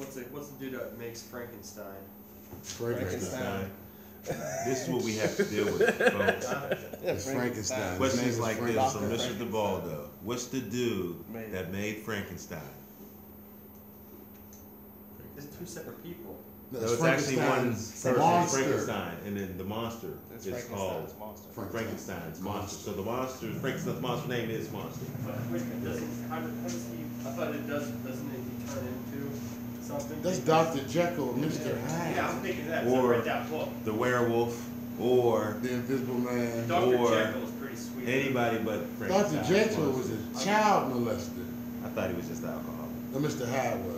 What's the dude that makes Frankenstein? Frankenstein. This is what we have to deal with, folks. It's Frankenstein. Questions like this from Mr. DeBaldo. What's the dude that made Frankenstein? There's two separate people. No, it's actually one person, Frankenstein, and then the monster is called Frankenstein's monster. So the monster, Frankenstein's monster name is Monster. But wait a minute, how does he? I thought it doesn't he turn into something? That's Dr. Jekyll and Mr. Hyde. Yeah, I'm thinking that. Or I read that book. The werewolf, or The Invisible Man. Dr. or Jekyll is pretty sweet. Anybody but Frankenstein. Dr. Jekyll was a child molester. I thought he was just alcoholic. No, Mr. Hyde was.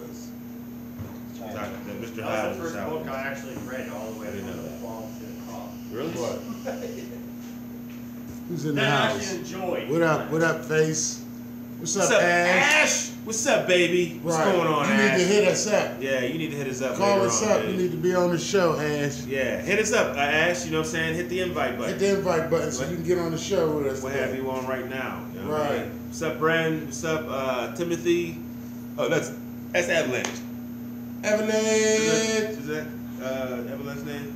Mr. That Hyde was the was first book I alcoholic. actually read all the way I didn't from know the that. fall to the call. Really? What? Who's in the That I house? actually enjoyed. What up? What up, Face? What's up, What's up, Ash? Ash? What's up, baby? What's Right. going on, You Ash? need to hit us up. Yeah, you need to hit us up. Call later us on, up. baby. You need to be on the show, Ash. Yeah, hit us up, Ash. You know what I'm saying? Hit the invite button. Hit the invite button so you can get on the show with us. We'll today. have you on right now. You know what I Right. mean? What's up, Bren? What's up, Timothy? Oh, that's Avalanche. Avalanche. Is that Avalanche's name?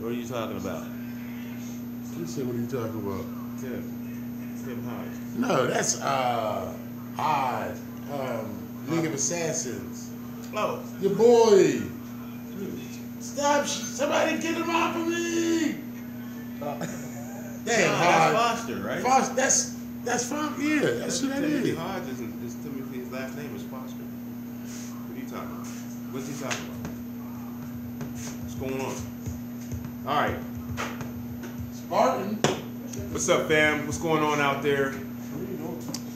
What are you talking about? You said, what are you talking about? Tim Hodge. No, that's Hyde. League of Assassins. Oh, Your boy. Stop! Somebody get him off of me! Damn, that's Hyde. Foster, right? Foster. That's fine. Yeah, that's who that Timothy is. Hodge is Timothy's last name is Foster. What are you talking about? What's he talking about? What's going on? All right. Spartan. What's up, fam? What's going on out there?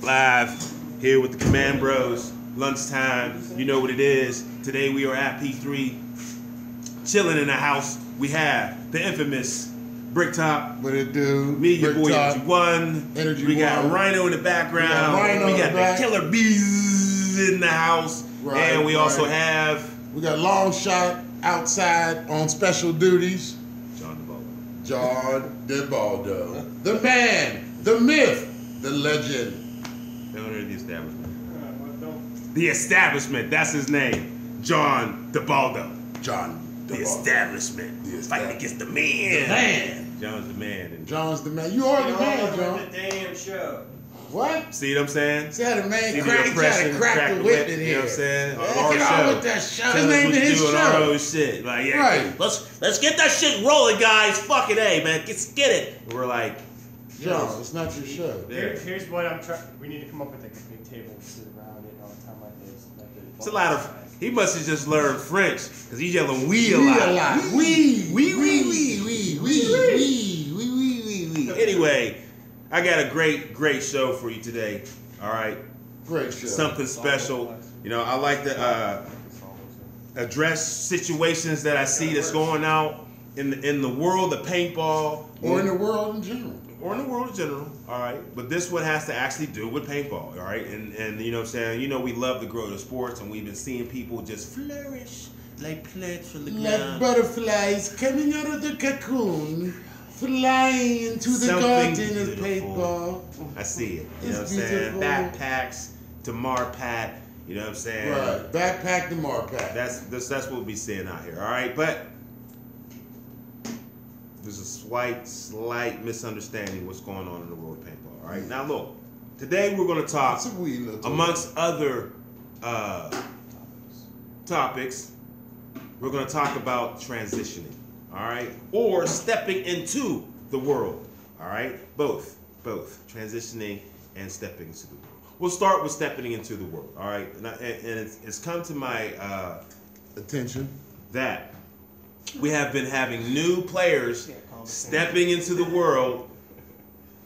Live here with the Command Bros. Lunchtime. You know what it is. Today we are at P3, chilling in the house. We have the infamous Bricktop. What it do? Me, your boy, Bricktop. Energy One. Energy we got One. Rhino in the background. Rhino We in got the back. the Killer Bees in the house. Right, and we also right. have We got Long Shot outside on special duties. John DeBaldo. John DeBaldo. The man, the myth, the legend. The owner of the establishment. The establishment, that's his name. John DeBaldo. John DeBaldo. The establishment. The Fighting against the man. The man. John's the man. And John's the man. You are the man, John. The damn show. What? see what I'm saying? See how the man See the crack, try oppression, to crack the whip in you here. know what I'm saying? Yeah, On our get on show. with that show. Tell His us name what is to his do on show. our own shit. Like, yeah, Right. let's get that shit rolling, guys. Fuck it, hey, man. Let's get it. And we're like, John, it's not your show. Here's what I'm trying. We need to come up with like a big table and sit around it all the time like this. it's a lot of. He must have just learned French because he's yelling "we" a We lot. a lot. We. Anyway, I got a great show for you today. All right, Great show. something special. You know, I like to address situations that I see that's going out in the world of paintball Or in the world in general. or in the world in general, all right? But this one has to actually do with paintball, all right? And you know what I'm saying? You know we love to grow the sports, and we've been seeing people just flourish like plants from the Like ground. butterflies coming out of the cocoon, flying into the Something garden of beautiful. paintball. I see it. You know what I'm It's saying? beautiful. Backpacks to Marpat, you know what I'm saying? Right. Backpack to Marpack. That's what we'll be seeing out here, all right? But there's a slight misunderstanding what's going on in the world of paintball, all right? Now look, today we're going to talk, It's a wee little amongst other topics, we're going to talk about transitioning, all right? Or stepping into the world, all right? Both, transitioning and stepping into the world. We'll start with stepping into the world, all right? And it's come to my attention that we have been having new players stepping into the world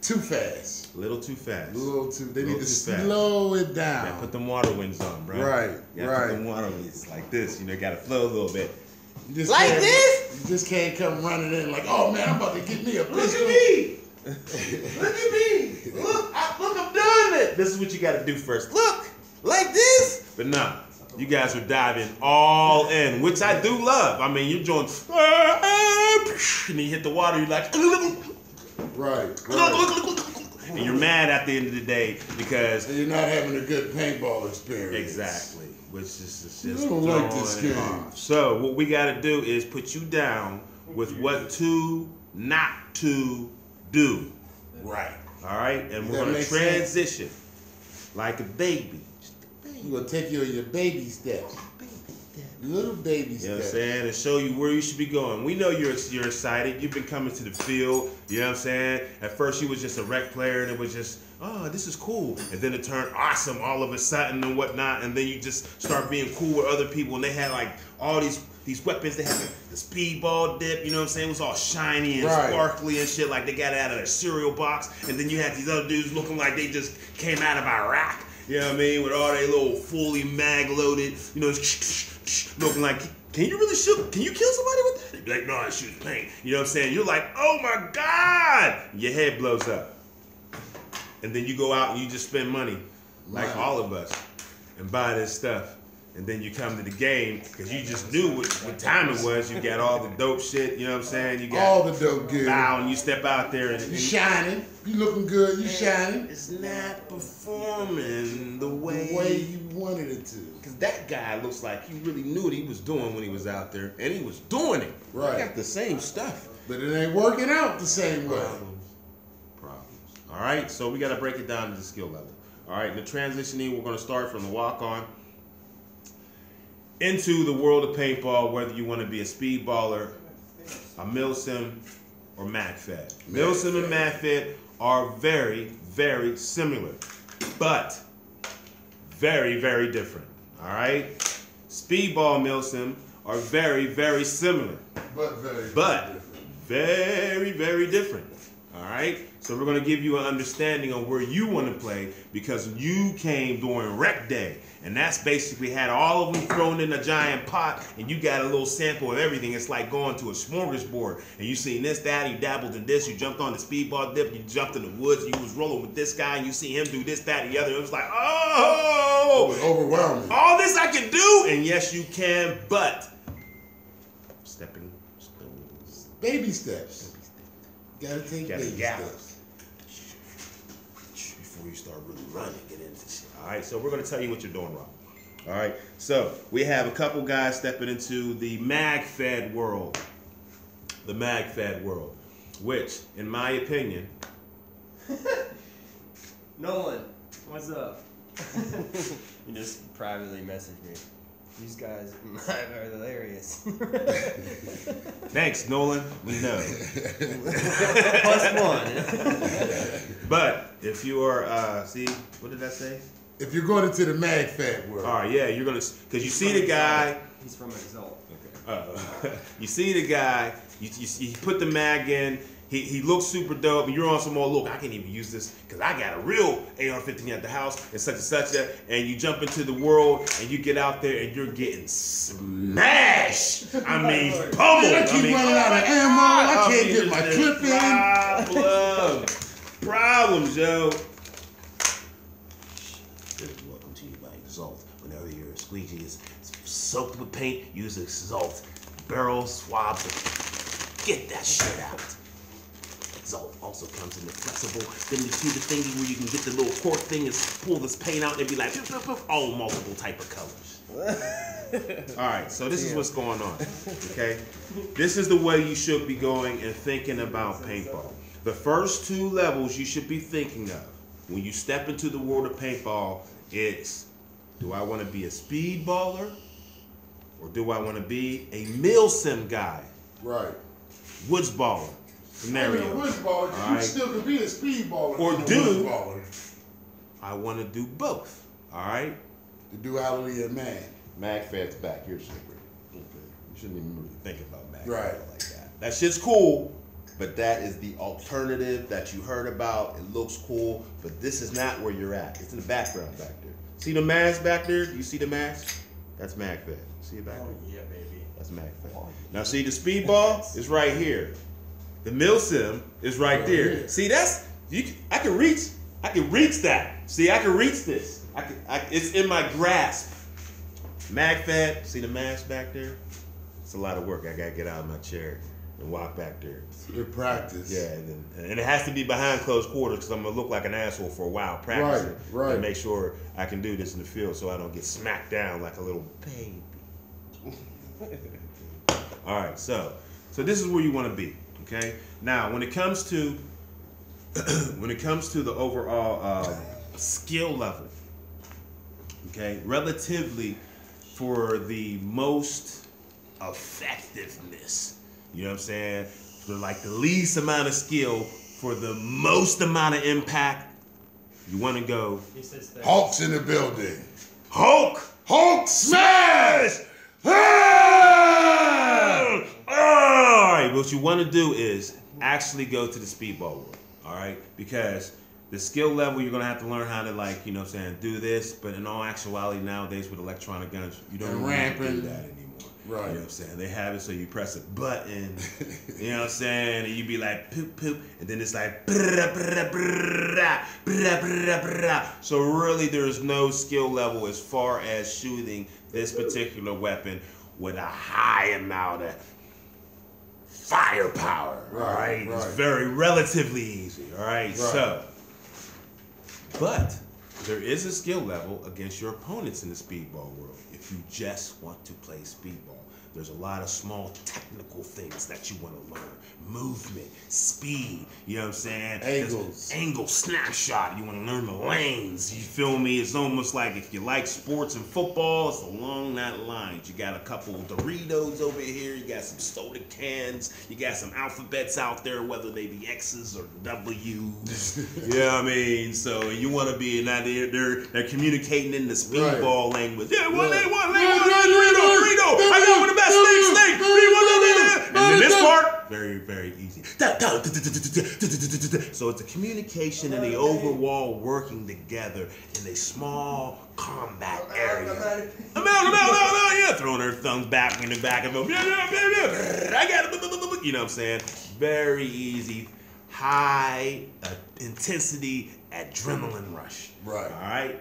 too fast. a little too fast. A little too. They Little need to too fast. slow it Yeah, down. put them water wings on, bro. Right, Yeah, right. put them water wings like this. You know, got to flow a little bit. You just Like can't- this? You just can't come running in like, oh man, I'm about to get me a pistol. Look at me! Look at me! Look, I'm doing it. This is what you got to do first. Look, like this. But no, you guys are diving all in, which I do love. I mean, you're doing, and then you hit the water. You're like, Right. and you're mad at the end of the day because And you're not having a good paintball experience. exactly. which is I just don't like this throwing it game. off. So what we got to do is put you down with what to not to do. Right. All right, and we're That gonna makes transition like a baby. We're gonna take you on your baby steps. Little baby steps. You know what I'm saying? And show you where you should be going. We know you're excited. You've been coming to the field. You know what I'm saying? At first you was just a rec player and it was just, oh, this is cool. And then it turned awesome all of a sudden and whatnot. And then you just start being cool with other people. And they had like all these weapons. They had the speedball dip, you know what I'm saying? It was all shiny and sparkly and shit, like they got it out of their cereal box. And then you had these other dudes looking like they just came out of Iraq. You know what I mean? With all their little fully mag loaded, you know, looking like, can you really shoot? Can you kill somebody with that? They'd be like, no, I shoot paint. You know what I'm saying? You're like, oh my God! Your head blows up. And then you go out and you just spend money, like all of us, and buy this stuff. And then you come to the game because you just knew what time it was. You got all the dope shit, you know what I'm saying? You got all the dope gear. Wow, and you step out there and you shining. You looking good, you shining. It's not performing the way you wanted it to. Because that guy looks like he really knew what he was doing when he was out there. And he was doing it. Right. He got the same stuff. But it ain't working out the same way. Problems. All right, so we got to break it down to the skill level. All right, the transitioning, we're going to start from the walk-on into the world of paintball, whether you want to be a speedballer, a milsim, or MagFed. Milsim and MagFed are very, very similar, but very, very different. All right? Speedball milsim are very, very similar, but very, very different. All right? So we're going to give you an understanding on where you want to play because you came during rec day. And that's basically had all of them thrown in a giant pot and you got a little sample of everything. It's like going to a smorgasbord and you seen this, that, you dabbled in this, you jumped on the speedball dip, you jumped in the woods, you was rolling with this guy and you see him do this, that, and the other. It was like, oh! It was overwhelming. All this I can do? And yes, you can, but stepping stones. Baby steps. Gotta take baby steps. Before you start really running, get into shit. All right, so we're going to tell you what you're doing wrong. All right, so we have a couple guys stepping into the MagFed world. The MagFed world, which, in my opinion... Nolan, what's up? You just privately messaged me. These guys are hilarious. Thanks, Nolan. We know. +1. But if you are, see, what did I say? If you're going into the MagFed world. All right, yeah, you're going to, because you see the guy. He's from Exalt. Okay. You see the guy, you put the mag in, he looks super dope, and you're on some more, look, I can't even use this because I got a real AR-15 at the house and such, and you jump into the world and you get out there and you're getting smashed. I mean, pummeled. I keep running out of ammo. I can't get my clip in. Problems, yo. Welcome to you by Exalt. Whenever your squeegee is soaked with paint, use Exalt. Barrel swabs. Get that shit out. Exalt also comes in the flexible. Then you see the thingy where you can get the little cork thing and pull this paint out and be like, all multiple type of colors. All right, so this is what's going on, okay? This is the way you should be going and thinking about paintball. The first two levels you should be thinking of when you step into the world of paintball is, do I want to be a speedballer or do I want to be a milsim guy? Right. Woods baller. Scenario. I mean, woods baller, you right? still could be a speedballer. Or do baller. I want to do both. All right? The duality of man. MagFed's back. Here's your okay. You shouldn't even really think about MagFed like that. That shit's cool, but that is the alternative that you heard about. It looks cool, but this is not where you're at. It's in the background back there. See the mask back there? You see the mask? That's MagFed. See it back there? Yeah, baby. That's MagFed. Now see the speedball is right here. The milsim is right there. Here. See that's I can reach that. See, I can reach this. It's in my grasp. MagFed, see the mask back there? It's a lot of work. I gotta get out of my chair. and walk back there. Your practice. Yeah, and it has to be behind closed quarters because I'm gonna look like an asshole for a while practicing. Right. And make sure I can do this in the field so I don't get smacked down like a little baby. All right, so this is where you want to be. Okay. Now, when it comes to the overall skill level, okay, relatively for the most effectiveness, you know what I'm saying? For like the least amount of skill for the most amount of impact, you want to go. He says that. Hulk's in the building. Hulk Smash! All right, what you want to do is actually go to the speedball world, all right? Because the skill level, you're going to have to learn how to, like, you know what I'm saying, do this. But in all actuality, nowadays with electronic guns, you don't And really have to do ramping. that anymore. Right. You know what I'm saying? They have it so you press a button, you know what I'm saying? And you be like, poop, poop. And then it's like, brrrra, brrrra, brrrra, brrrra, brrrra, brrrra. So really, there's no skill level as far as shooting this particular weapon with a high amount of firepower, all right? It's very relatively easy, all right? So, but there is a skill level against your opponents in the speedball world if you just want to play speedball. There's a lot of small technical things that you want to learn. Movement, speed, you know what I'm saying? Angles. Angle, snapshot. You want to learn the lanes. You feel me? It's almost like if you like sports and football, it's along that lines. You got a couple of Doritos over here. You got some soda cans. You got some alphabets out there, whether they be X's or W's. You know what I mean? So you want to be in that. They're communicating in the speedball language. Yeah, one, Dorito. I got one of the best snake. And then this part, very, very easy. So it's a communication and the overall working together in a small combat area. I'm out. Yeah, throwing her thumbs back in the back of them. I got it. You know what I'm saying? Very easy, high intensity adrenaline rush. Right. All right.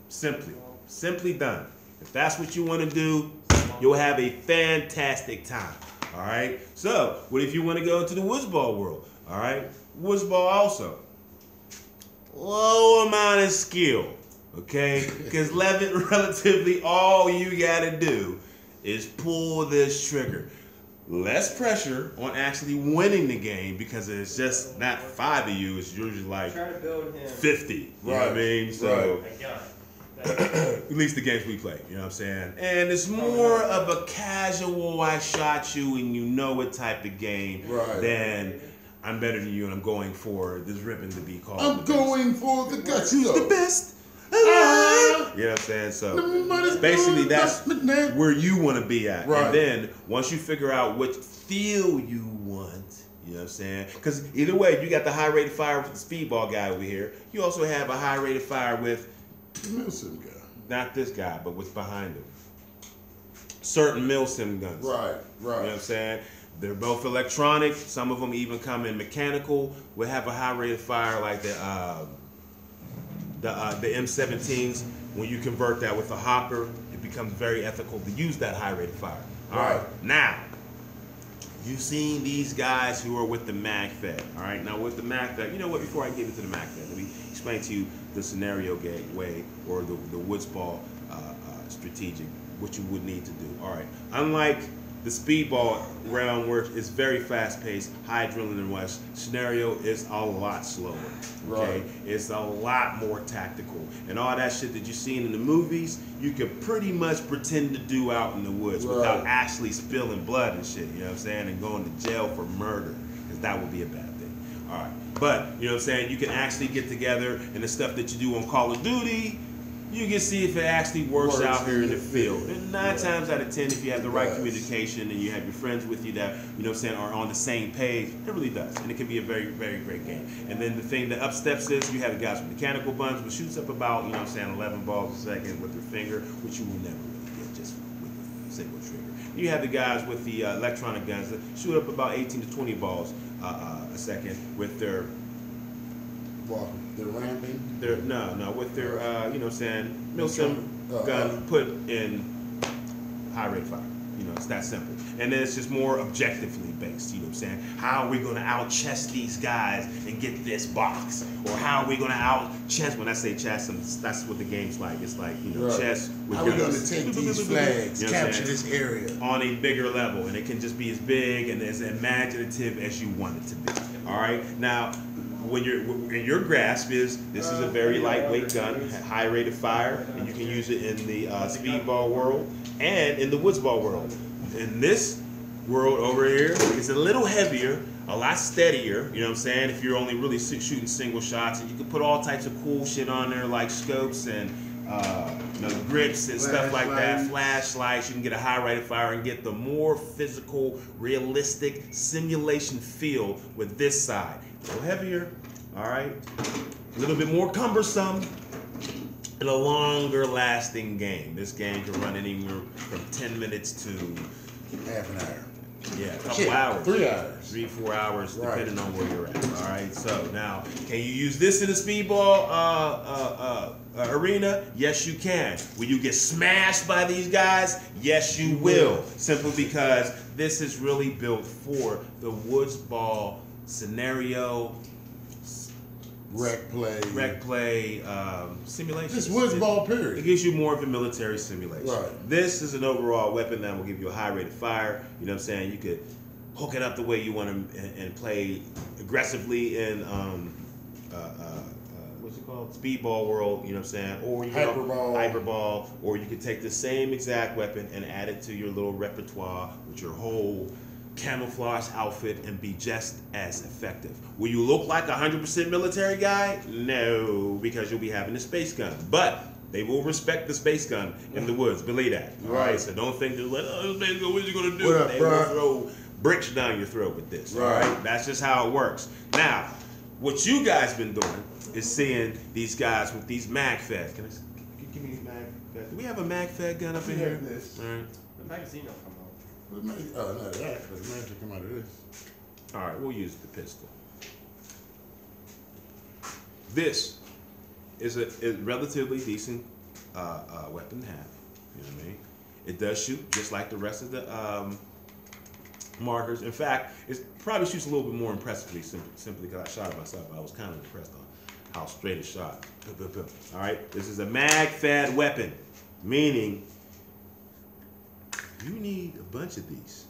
Simply done. If that's what you want to do, you'll have a fantastic time. All right. So, what if you want to go into the woodsball world? All right. Woodsball also. Low amount of skill. Okay. Because relatively all you got to do is pull this trigger. Less pressure on actually winning the game because it's just not 5 of you. It's usually like Try to build him. 50. You know what I mean? So. Thank God. At least the games we play, you know what I'm saying? And it's more of a casual, I shot you and you know it type of game than I'm better than you and I'm going for this ribbon to be called. I'm going for the guts. Who's the best? You know what I'm saying? So basically that's where you want to be at. And then once you figure out what feel you want, you know what I'm saying? Because either way, you got the high rated fire with the speedball guy over here. You also have a high rated fire with Milsim guy. not this guy, but what's behind him. Certain Milsim guns. Right. You know what I'm saying? They're both electronic. Some of them even come in mechanical. We have a high rate of fire like the M17s. When you convert that with a hopper, it becomes very ethical to use that high rate of fire. All right. Now, you've seen these guys who are with the MagFed. All right. Now with the MagFed, you know what? Before I give it to the MagFed, let me explain to you the scenario gateway or the woodsball strategic, what you would need to do. All right. Unlike the speedball round where it's very fast-paced, high adrenaline rush, scenario is a lot slower. Okay, it's a lot more tactical, and all that shit that you've seen in the movies, you could pretty much pretend to do out in the woods without actually spilling blood and shit. You know what I'm saying? And going to jail for murder, because that would be a bad thing. All right, but you know what I'm saying? You can actually get together, and the stuff that you do on Call of Duty, you can see if it actually works out here in the field. And 9 times out of 10, if you have the right communication and you have your friends with you that, you know what I'm saying, are on the same page, it really does. And it can be a very, very great game. And then the thing that upsteps is you have the guys with mechanical guns, which shoots up about, you know what I'm saying, 11 balls a second with their finger, which you will never really get just with a single trigger. You have the guys with the electronic guns that shoot up about 18 to 20 balls a second with their... They're ramping? With their, you know what I'm saying, Milsim gun put in high rate fire. You know, it's that simple. And then it's just more objectively based, you know what I'm saying? How are we going to out-chess these guys and get this box? Or how are we going to out-chess? When I say chess, that's what the game's like. It's like, you know, chess with How are we going guns. to take these flags, You know what I'm capture saying? this area? On a bigger level, and it can just be as big and as imaginative as you want it to be. All right? Now, when you're in your grasp this is a very lightweight gun, high rate of fire, and you can use it in the speedball world and in the woodsball world. In this world over here, it's a little heavier, a lot steadier, you know what I'm saying, if you're only really shooting single shots, and you can put all types of cool shit on there like scopes and you know, grips and stuff like that, flashlights. You can get a high rate of fire and get the more physical, realistic simulation feel with this side. A little heavier, all right, a little bit more cumbersome, and a longer lasting game. This game can run anywhere from 10 minutes to half an hour. Yeah, a couple hours. 3 hours. 3-4 hours, depending on where you're at. All right. So now, can you use this in a speedball arena? Yes, you can. Will you get smashed by these guys? Yes, you will. Simply because this is really built for the woods ball scenario. Rec play, simulation. Just woods ball, period. It gives you more of a military simulation. Right. This is an overall weapon that will give you a high rate of fire. You know what I'm saying? You could hook it up the way you want to and play aggressively in what's it called? Speedball world. You know what I'm saying? Or you hyperball. Or you could take the same exact weapon and add it to your little repertoire with your whole camouflage outfit and be just as effective. Will you look like a 100% military guy? No, because you'll be having a space gun. But they will respect the space gun in the woods. Believe that. All right. So don't think they're like, oh, space gun, what are you gonna do? They will throw bricks down your throat with this. All right. That's just how it works. Now, what you guys been doing is seeing these guys with these mag feds. Can you give me these mag feds? Do we have a mag fed gun up in here? This. All right. The magazine will come out. Oh, no, that. The man should come out of this. All right, we'll use the pistol. This is a relatively decent weapon to have. You know what I mean? It does shoot just like the rest of the markers. In fact, it probably shoots a little bit more impressively simply because I shot it myself. But I was kind of impressed on how straight it shot. All right, this is a mag-fed weapon, meaning you need a bunch of these.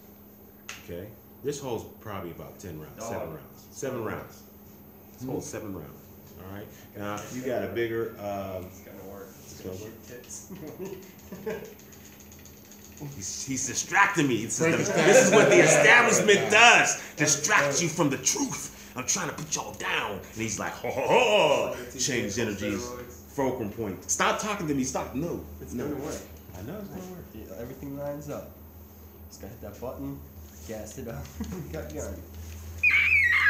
Okay, this holds probably about 10 rounds, 7 rounds, 7 rounds. This holds 7 rounds. All right. Now you got a bigger. It's gonna work. It's gonna shoot tits. He's distracting me. This is what the establishment does. Distracts you from the truth. I'm trying to put y'all down. And he's like, ho, ho, ho. Change energies. Fulcrum point. Stop talking to me. Stop. No. It's gonna work. I know it's gonna work. Yeah, everything lines up. Just gotta hit that button, gas it up, got gun.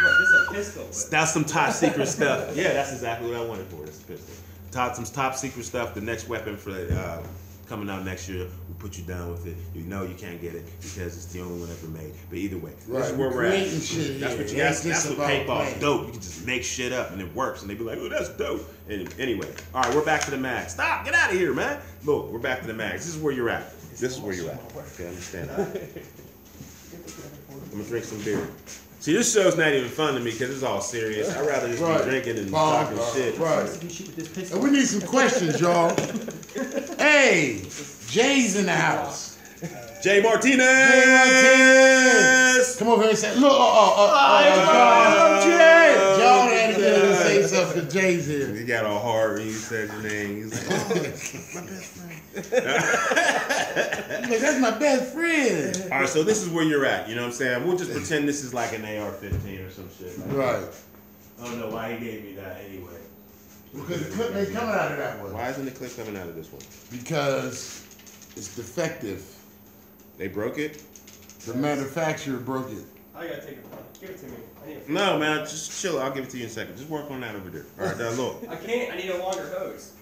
What, this is a pistol. That's some top secret stuff. Yeah, that's exactly what I wanted for this pistol. Some top secret stuff. The next weapon for coming out next year, we'll put you down with it. You know you can't get it because it's the only one ever made. But either way, this is where we're at. Shit that's what you guys. That's what paintball's dope. You can just make shit up and it works, and they be like, "Oh, that's dope." And anyway, all right, we're back to the mag. Stop! Get out of here, man. Look, we're back to the mags. This is where you're at. This is where you're at. Okay, understand that. I'm gonna drink some beer. See, this show's not even fun to me because it's all serious. I'd rather just be drinking and talking shit. Right. And we need some questions, y'all. Hey, Jay's in the house. Jay Martinez! Come over here and say, look, Jay! John had to get in and say something to Jay's here. He got all hard when you said your name. He's like, oh, my best friend. Like, that's my best friend. All right, so this is where you're at. You know what I'm saying? We'll just pretend this is like an AR-15 or some shit. Right. I don't know why he gave me that anyway. Because the clip ain't coming out of that one. Why isn't the clip coming out of this one? Because it's defective. They broke it? The manufacturer broke it. I gotta take it. Give it to me. I need No, man, just chill. I'll give it to you in a second. Just work on that over there. All right, now look. I can't. I need a longer hose.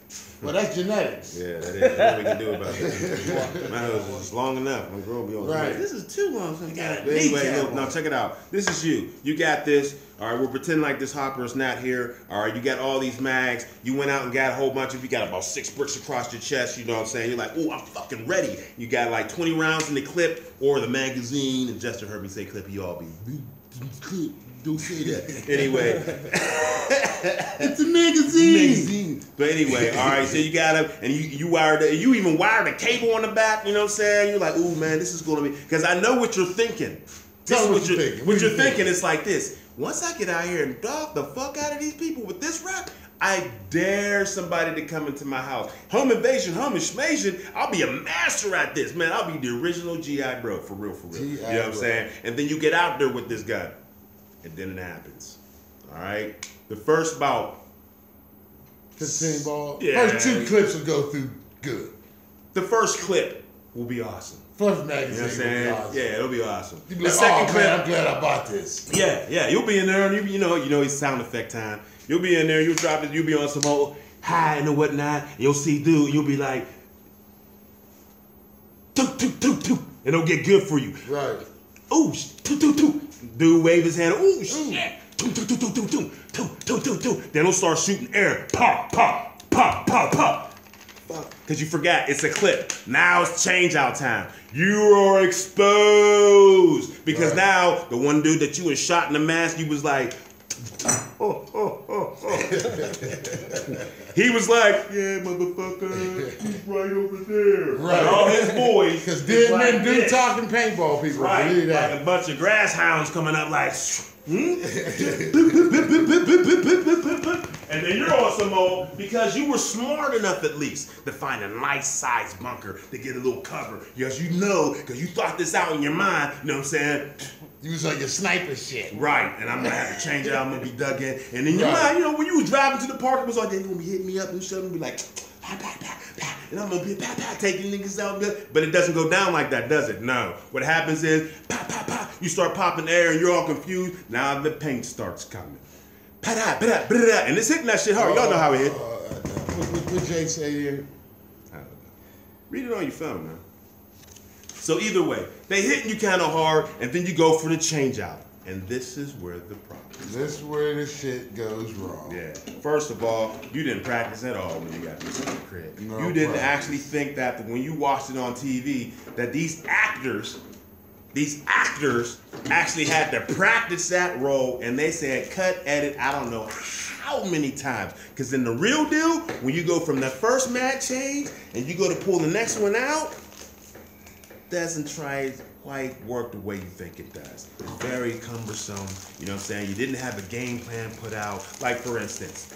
Well, that's genetics. Yeah, that is. What we can do about it. My nose is just long enough. My girl be on. Right. This is too long. So you got it. But Anyway, anyway, no, check it out. This is you. You got this. All right, we're pretending like this Hopper's not here. All right, you got all these mags. You went out and got a whole bunch of. You got about 6 bricks across your chest. You know what I'm saying? You're like, oh, I'm fucking ready. You got like 20 rounds in the clip or the magazine. And Jester heard me say clip. You all be. Don't say that. Anyway. It's a magazine. But anyway, all right, so you got him, and you even wired a cable on the back, you know what I'm saying? You're like, ooh, man, this is going to be, because I know what you're thinking. Tell me what you're thinking. What you're thinking is like this. Once I get out here and dog the fuck out of these people with this rap, I dare somebody to come into my house. Home invasion, home invasion, I'll be a master at this, man. I'll be the original G.I. Bro, for real. You know what I'm saying? And then you get out there with this gun, and then it happens. All right? The first about 15 ball. Yeah. First 2 clips will go through good. The first clip will be awesome. First You know magazine what I'm saying? will be awesome. Yeah, it'll be awesome. You'll be The like, second oh, clip, man, I'm glad I bought this. yeah, you'll be in there and you know it's sound effect time. You'll be in there, you'll drop it, you'll be on some old high and whatnot, and you'll see dude, you'll be like, toot, toot, toot, toot. It'll get good for you. Right. Ooh, toot, toot, toot. Dude wave his hand, ooh, shit. Toot, toot, toot, toot, toot, toot, toot, toot, toot, toot. Then he'll start shooting air. Pop, pop, pop, pop, pop. Because you forgot, it's a clip. Now it's change out time. You are exposed. Because now, the one dude that you was shot in the mask, you was like, oh. He was like, yeah, motherfucker, he's right over there. Right. And all his boys. Because dead like men do this. talking paintball, people. Right, Believe that. like a bunch of grass hounds coming up like, and then you're on some mode because you were smart enough at least to find a nice size bunker to get a little cover. Yes, you know, because you thought this out in your mind, you know what I'm saying? You was on your sniper shit. Right, and I'm gonna have to change it out, I'm gonna be dug in. And in your mind, you know, when you was driving to the park, it was like, they're gonna be hitting me up and shit, and be like, bah, bah, bah, bah, and I'm gonna be bah, bah, taking niggas out. But it doesn't go down like that, does it? No. What happens is, bah, bah, bah, you start popping air and you're all confused. Now the paint starts coming. Pa-da, ba-da, ba-da, and it's hitting that shit hard. Y'all know how it hit. What Jay say here? I don't know. Read it on your phone, man. So either way, they hitting you kind of hard, and then you go for the change out. And this is where the problem is. This is where the shit goes wrong. Yeah. First of all, you didn't practice at all when you got this in the crib. No you didn't problem. actually think that when you watched it on TV, that these actors actually had to practice that role, and they said cut, edit, I don't know how many times. Because in the real deal, when you go from the first mag change and you go to pull the next one out, doesn't quite work the way you think it does. It's very cumbersome. You know what I'm saying? You didn't have a game plan put out. Like, for instance,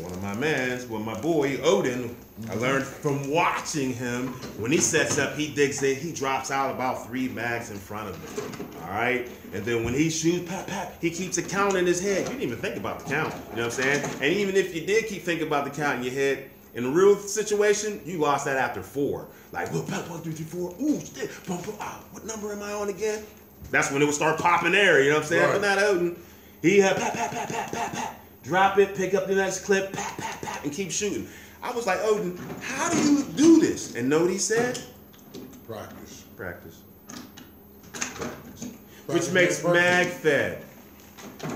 one of my mans, my boy, Odin, I learned from watching him, when he sets up, he digs it, he drops out about 3 mags in front of him. All right? And then when he shoots, pop, pop, he keeps a count in his head. You didn't even think about the count. You know what I'm saying? And even if you did keep thinking about the count in your head, in a real situation, you lost that after 4. Like, 1, 2, 3, 4. Ooh, shit. What number am I on again? That's when it would start popping air, you know what I'm saying? Right. But not Odin. He had pat, pat, pat, pat, pat, pat. Drop it, pick up the next clip, pat, pat, pat, and keep shooting. I was like, Odin, how do you do this? And know what he said? Practice. Practice. Which makes mag fed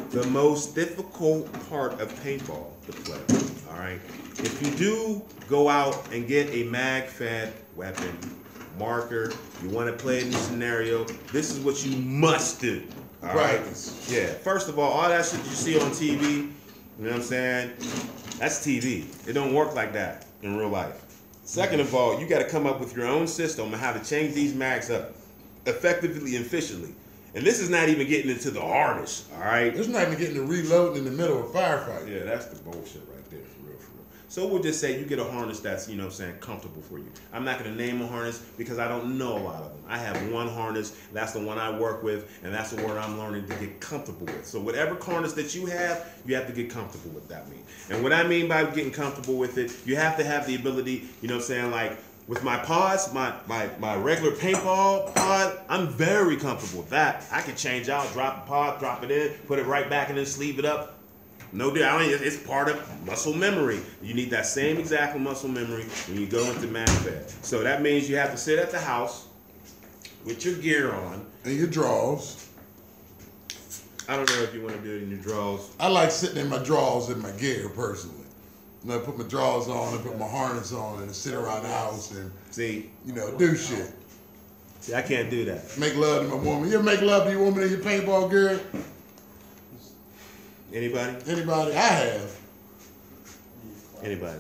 the most difficult part of paintball to play. All right. If you do go out and get a mag fed weapon, marker, you want to play in this scenario, this is what you must do. All right. Practice. Yeah. First of all that shit you see on TV, you know what I'm saying? That's TV. It don't work like that in real life. Second of all, you got to come up with your own system on how to change these mags up effectively and efficiently. And this is not even getting into the hardest, all right? It's not even getting to reloading in the middle of a firefight. Yeah, that's the bullshit right there, for real, for real. So we'll just say you get a harness that's, you know what I'm saying, comfortable for you. I'm not going to name a harness because I don't know a lot of them. I have one harness, that's the one I work with, and that's the one I'm learning to get comfortable with. So whatever harness that you have to get comfortable with that mean. And what I mean by getting comfortable with it, you have to have the ability, you know what I'm saying, like, with my pods, my regular paintball pod, I'm very comfortable with that. I can change out, drop the pod, drop it in, put it right back and then sleeve it up. No, it's part of muscle memory. You need that same exact muscle memory when you go into MagFed. So that means you have to sit at the house with your gear on. And your drawers. I don't know if you want to do it in your drawers. I like sitting in my drawers in my gear personally. You know, put my drawers on and put my harness on and sit around the house and do shit. See, I can't do that. Make love to my woman. You ever make love to your woman in your paintball gear? Anybody? Anybody? I have. Anybody?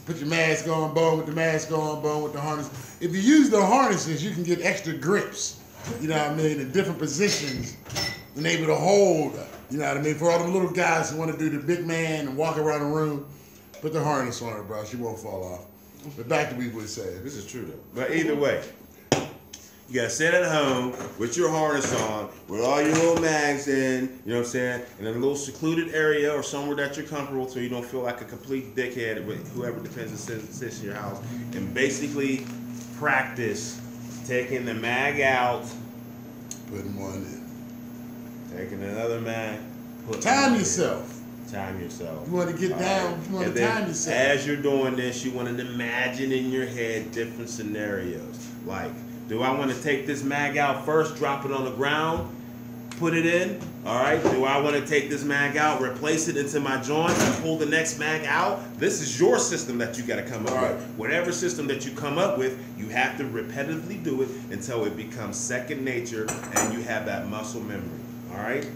Put your mask on, bone with the mask on, bone with the harness. If you use the harnesses, you can get extra grips, you know what I mean, in different positions and able to hold, you know what I mean, for all them little guys who want to do the big man and walk around the room, put the harness on her, bro. She won't fall off. But back to what we would say. This is true, though. But either way, you gotta sit at home with your harness on, with all your little mags in, you know what I'm saying, in a little secluded area or somewhere that you're comfortable so you don't feel like a complete dickhead with whoever depends on sits in your house, and basically practice taking the mag out, putting one in, taking another mag, time yourself. Time yourself. You want to get down, you want to time yourself. As you're doing this, you want to imagine in your head different scenarios. Like, do I want to take this mag out first, drop it on the ground, put it in? All right. Do I want to take this mag out, replace it into my joint, and pull the next mag out? This is your system that you got to come up with. Whatever system that you come up with, you have to repetitively do it until it becomes second nature and you have that muscle memory. All right.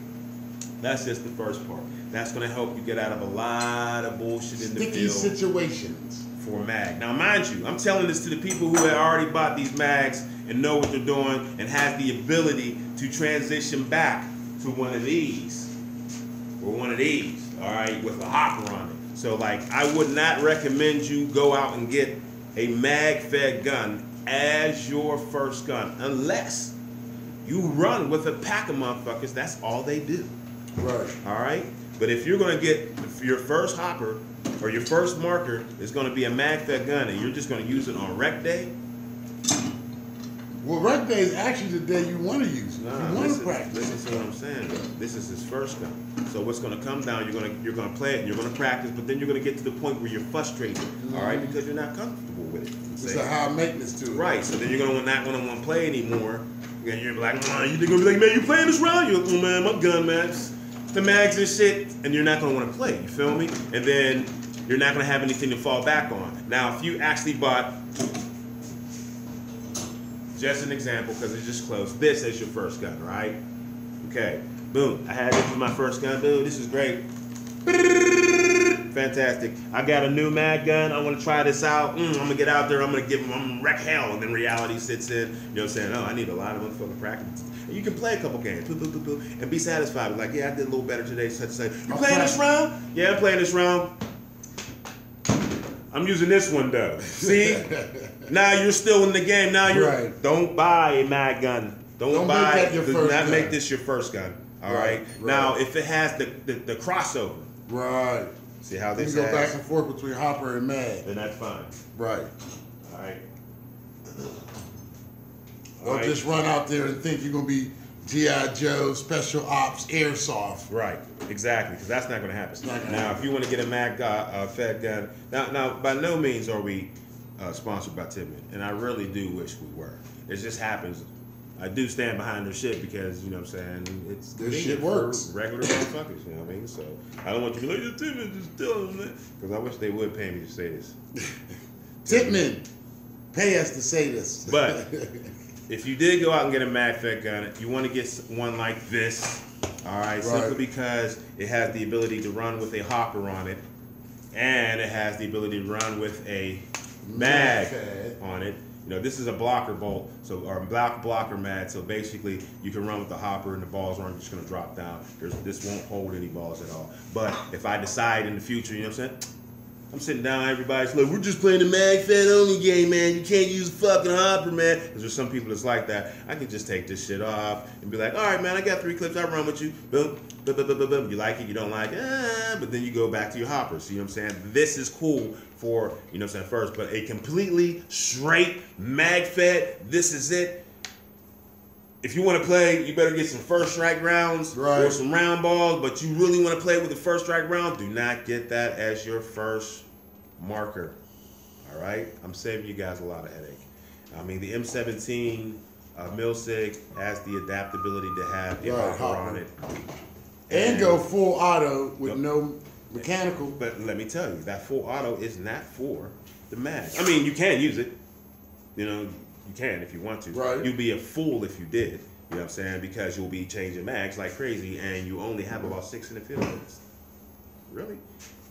That's just the first part. That's going to help you get out of a lot of bullshit in the field. Sticky situations. For a mag. Now, mind you, I'm telling this to the people who have already bought these mags and know what they're doing and have the ability to transition back to one of these or one of these, all right, with a hopper on it. So, like, I would not recommend you go out and get a mag-fed gun as your first gun unless you run with a pack of motherfuckers. That's all they do. Right. All right? But if you're going to get your first hopper or your first marker is going to be a mag-fed gun and you're just going to use it on rec day. Well, rec day is actually the day you want to use it. Nah, you want to practice. Listen to what I'm saying, bro. This is his first gun. So what's going to come down, you're going to play it and you're going to practice, but then you're going to get to the point where you're frustrated, all right, because you're not comfortable with it. It's a high maintenance to it. Right, so then you're going to not going to want to play anymore. And you're like, man, you're going to be like, man, you playing this round? You're like, oh, man, my gun, man. The mags and shit, and you're not going to want to play, you feel me? And then you're not going to have anything to fall back on. Now, if you actually bought, just an example, because it's just close, this as your first gun, right? Okay, boom, I had this as my first gun, dude, this is great. Fantastic. I got a new mag gun, I want to try this out, I'm going to get out there, I'm going to wreck hell, and then reality sits in, you know what I'm saying? Oh, I need a lot of motherfucking practice. And you can play a couple games, and be satisfied. Like, yeah, I did a little better today, such and such. You playing this round? Yeah, I'm playing this round. I'm using this one, though. See? Now you're still in the game. Now you're, don't buy a mag gun. Don't buy, make that your first gun. Make this your first gun. All right? Now, if it has the crossover. Right. See how this you go back and forth between hopper and mag. Then that's fine. Right. All right. Or just run out there and think you're going to be G.I. Joe, Special Ops, Airsoft. Right, exactly, because that's not going to happen. Now, if you want to get a mag-fed gun, now by no means are we sponsored by Tidman, and I really do wish we were. It just happens. I do stand behind their shit because, you know what I'm saying, it's their shit works. Regular motherfuckers, you know what I mean? So I don't want you to be like, Tidman, just tell them that. Because I wish they would pay me to say this. Tidman, pay us to say this. But if you did go out and get a mag-fed gun, you want to get one like this, all right? Simply because it has the ability to run with a hopper on it, and it has the ability to run with a mag on it. You know, this is a blocker bolt, or a blocker mag, so basically you can run with the hopper and the balls aren't just going to drop down. This won't hold any balls at all. But if I decide in the future, you know what I'm saying? I'm sitting down, everybody's like, we're just playing the mag-fed only game, man. You can't use a fucking hopper, man. Because there's some people that's like that. I can just take this shit off and be like, all right, man, I got 3 clips. I run with you. Boom, boom, boom, boom, boom, boom. You like it, you don't like it, but then you go back to your hopper. See what I'm saying? This is cool for, you know what I'm saying, first. But a completely straight mag-fed, this is it. if you want to play, you better get some first strike rounds or some round balls. But you really want to play with the first strike round, do not get that as your first marker. All right, I'm saving you guys a lot of headache. I mean, the M17 Milsig has the adaptability to have a hopper on it, and go full auto with no mechanical. But let me tell you, that full auto is not for the mag. I mean, you can use it. You know, you can if you want to. Right. You'd be a fool if you did. You know what I'm saying? Because you'll be changing mags like crazy, and you only have about 6 in the field. Really?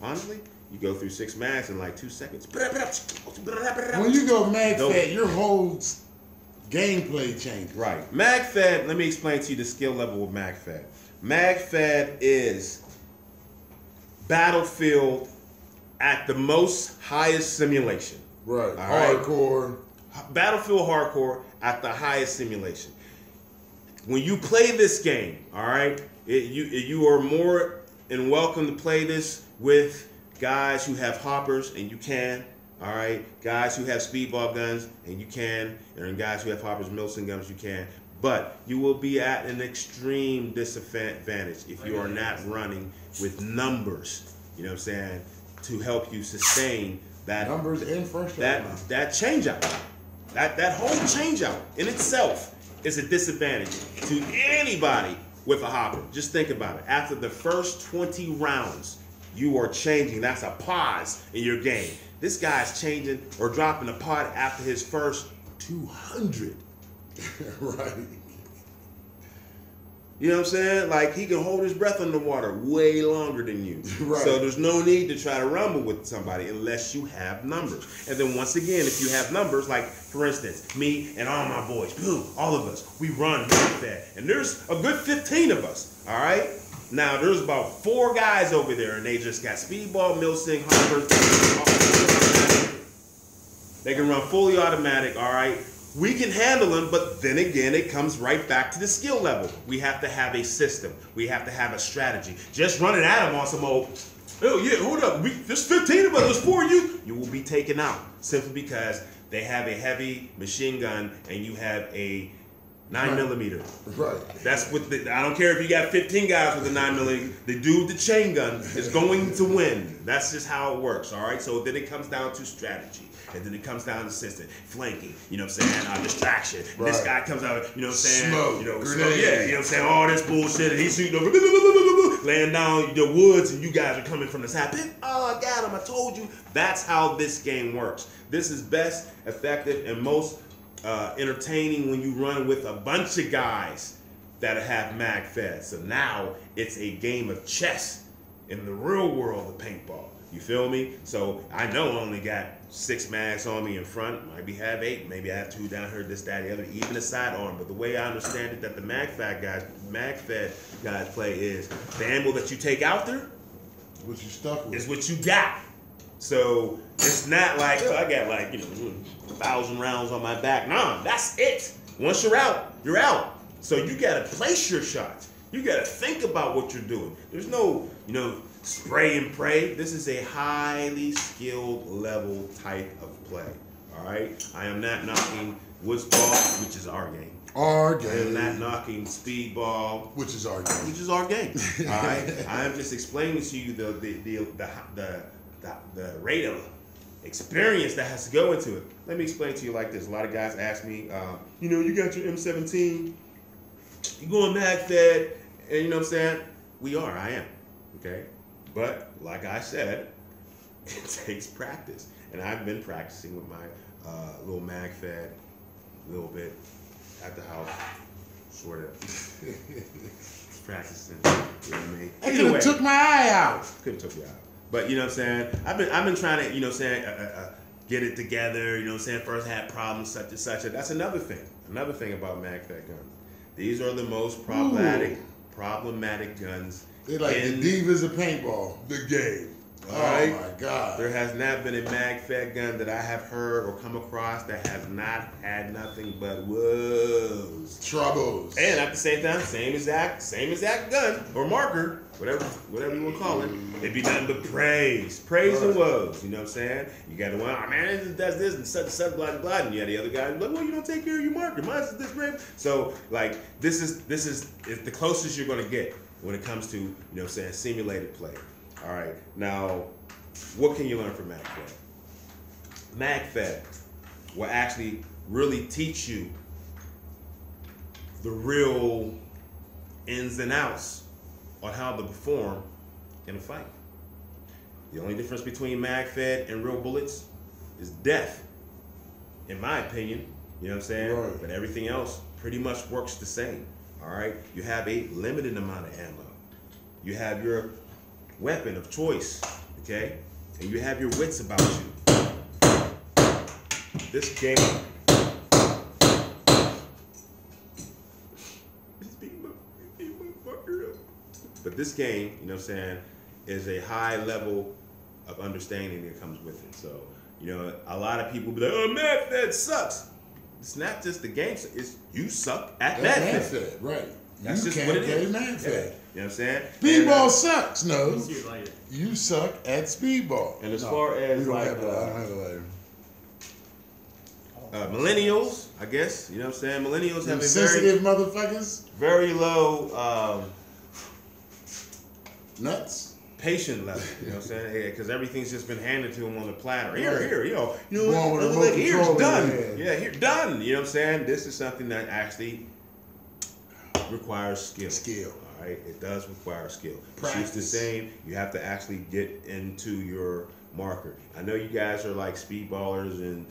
Honestly? You go through 6 mags in like 2 seconds. When you go mag fed, your whole gameplay changes. Right. Mag fed, let me explain to you the skill level of mag fed. Mag fed is Battlefield at the most highest simulation. Right. All Hardcore. Battlefield hardcore at the highest simulation. When you play this game, all right, you are more than welcome to play this with guys who have hoppers, and you can, all right, guys who have speedball guns, and you can, and guys who have hoppers, Milson guns, you can. But you will be at an extreme disadvantage if you are not running with numbers, you know what I'm saying, to help you sustain that numbers and first that change out. That whole change out in itself is a disadvantage to anybody with a hopper. Just think about it. After the first 20 rounds, you are changing. That's a pause in your game. This guy's changing or dropping a pod after his first 200. Right. You know what I'm saying? Like, he can hold his breath underwater way longer than you. Right. So there's no need to try to rumble with somebody unless you have numbers. And then once again, if you have numbers, like, for instance, me and all my boys, boom, all of us, we run like that. And there's a good 15 of us, all right? Now, there's about 4 guys over there, and they just got speedball, milsing, hoppers. They can run fully automatic, all right? We can handle them, but then again, it comes right back to the skill level. We have to have a system. We have to have a strategy. Just running at them on some old, oh yeah, hold up, there's 15 of us, there's 4 of you. You will be taken out simply because they have a heavy machine gun and you have a 9mm. Right. That's what I don't care if you got 15 guys with a 9mm. The dude with the chain gun is going to win. That's just how it works, all right? So then it comes down to strategy. And then it comes down to system, flanking, you know what I'm saying, distraction. Right. This guy comes out, you know what I'm saying, smoke, you know, smoke, yeah, you know what I'm saying, all this bullshit, and he's shooting over, laying down the woods, and you guys are coming from the side. Oh, I got him, I told you. That's how this game works. This is best, effective, and most entertaining when you run with a bunch of guys that have mag fed. So now it's a game of chess in the real world of paintball. You feel me? So I know I only got 6 mags on me in front. Maybe have 8. Maybe I have 2 down here, this, that, the other, even a sidearm. But the way I understand it that the mag fed guys play is the ammo that you take out there, what you stuck with, is what you got. So it's not like, oh, I got like, 1,000 rounds on my back. Nah, that's it. Once you're out, you're out. So you gotta place your shots. You gotta think about what you're doing. There's no, spray and pray. This is a highly skilled level type of play. All right. I am not knocking Woodsball, which is our game. Our game. I am not knocking Speedball, which is our game. Which is our game. All right. I am just explaining to you the rate of experience that has to go into it. Let me explain to you like this. A lot of guys ask me, you got your M17, you going mag fed, and you know what I'm saying? I am. Okay. But like I said, it takes practice, and I've been practicing with my little mag fed a little bit at the house, sort of practicing. You know what I mean? I could have took my eye out. Couldn't took you out, but you know what I'm saying. I've been trying to get it together. You know what I'm saying. First had problems such and such. That's another thing. Another thing about mag fed guns. These are the most problematic guns. They're like the divas of paintball. The game. Oh right? my God. There has not been a mag-fed gun that I have heard or come across that has not had nothing but woes. Troubles. And at the same time, same exact gun or marker, whatever you want to call it, it'd be nothing but praise and woes. You know what I'm saying? You got the one, oh man, this does this and such, blah blah, and you got the other guy like, well, you don't take care of your marker. Mine's this great. So like this is the closest you're gonna get when it comes to, you know what I'm saying, simulated play. All right, now what can you learn from MagFed? MagFed will actually really teach you the real ins and outs on how to perform in a fight. The only difference between MagFed and real bullets is death, in my opinion. You know what I'm saying? Right. But everything else pretty much works the same. All right? You have a limited amount of ammo. You have your weapon of choice, okay? And you have your wits about you. This game. But this game, you know what I'm saying, is a high level of understanding that comes with it. So, you know, a lot of people be like, oh, MagFed sucks. It's not just the game, it's you suck at MagFed. Right. That's you just can't what it is. play MagFed. Yeah. You know what I'm saying? Speedball And, sucks, no. See you later. You suck at speedball. And as far as we don't like have it. I don't have it later. millennials, I guess, you know what I'm saying? Millennials have a Sensitive motherfuckers. very low Nuts. patient level, you know what I'm saying? Because everything's just been handed to them on the platter. Here, Right. Born with a remote here's control in done. your hand. Yeah, here, done. You know what I'm saying? This is something that actually requires skill. Skill. All right, it does require skill. Practice. It's the same. You have to actually get into your marker. I know you guys are like speedballers and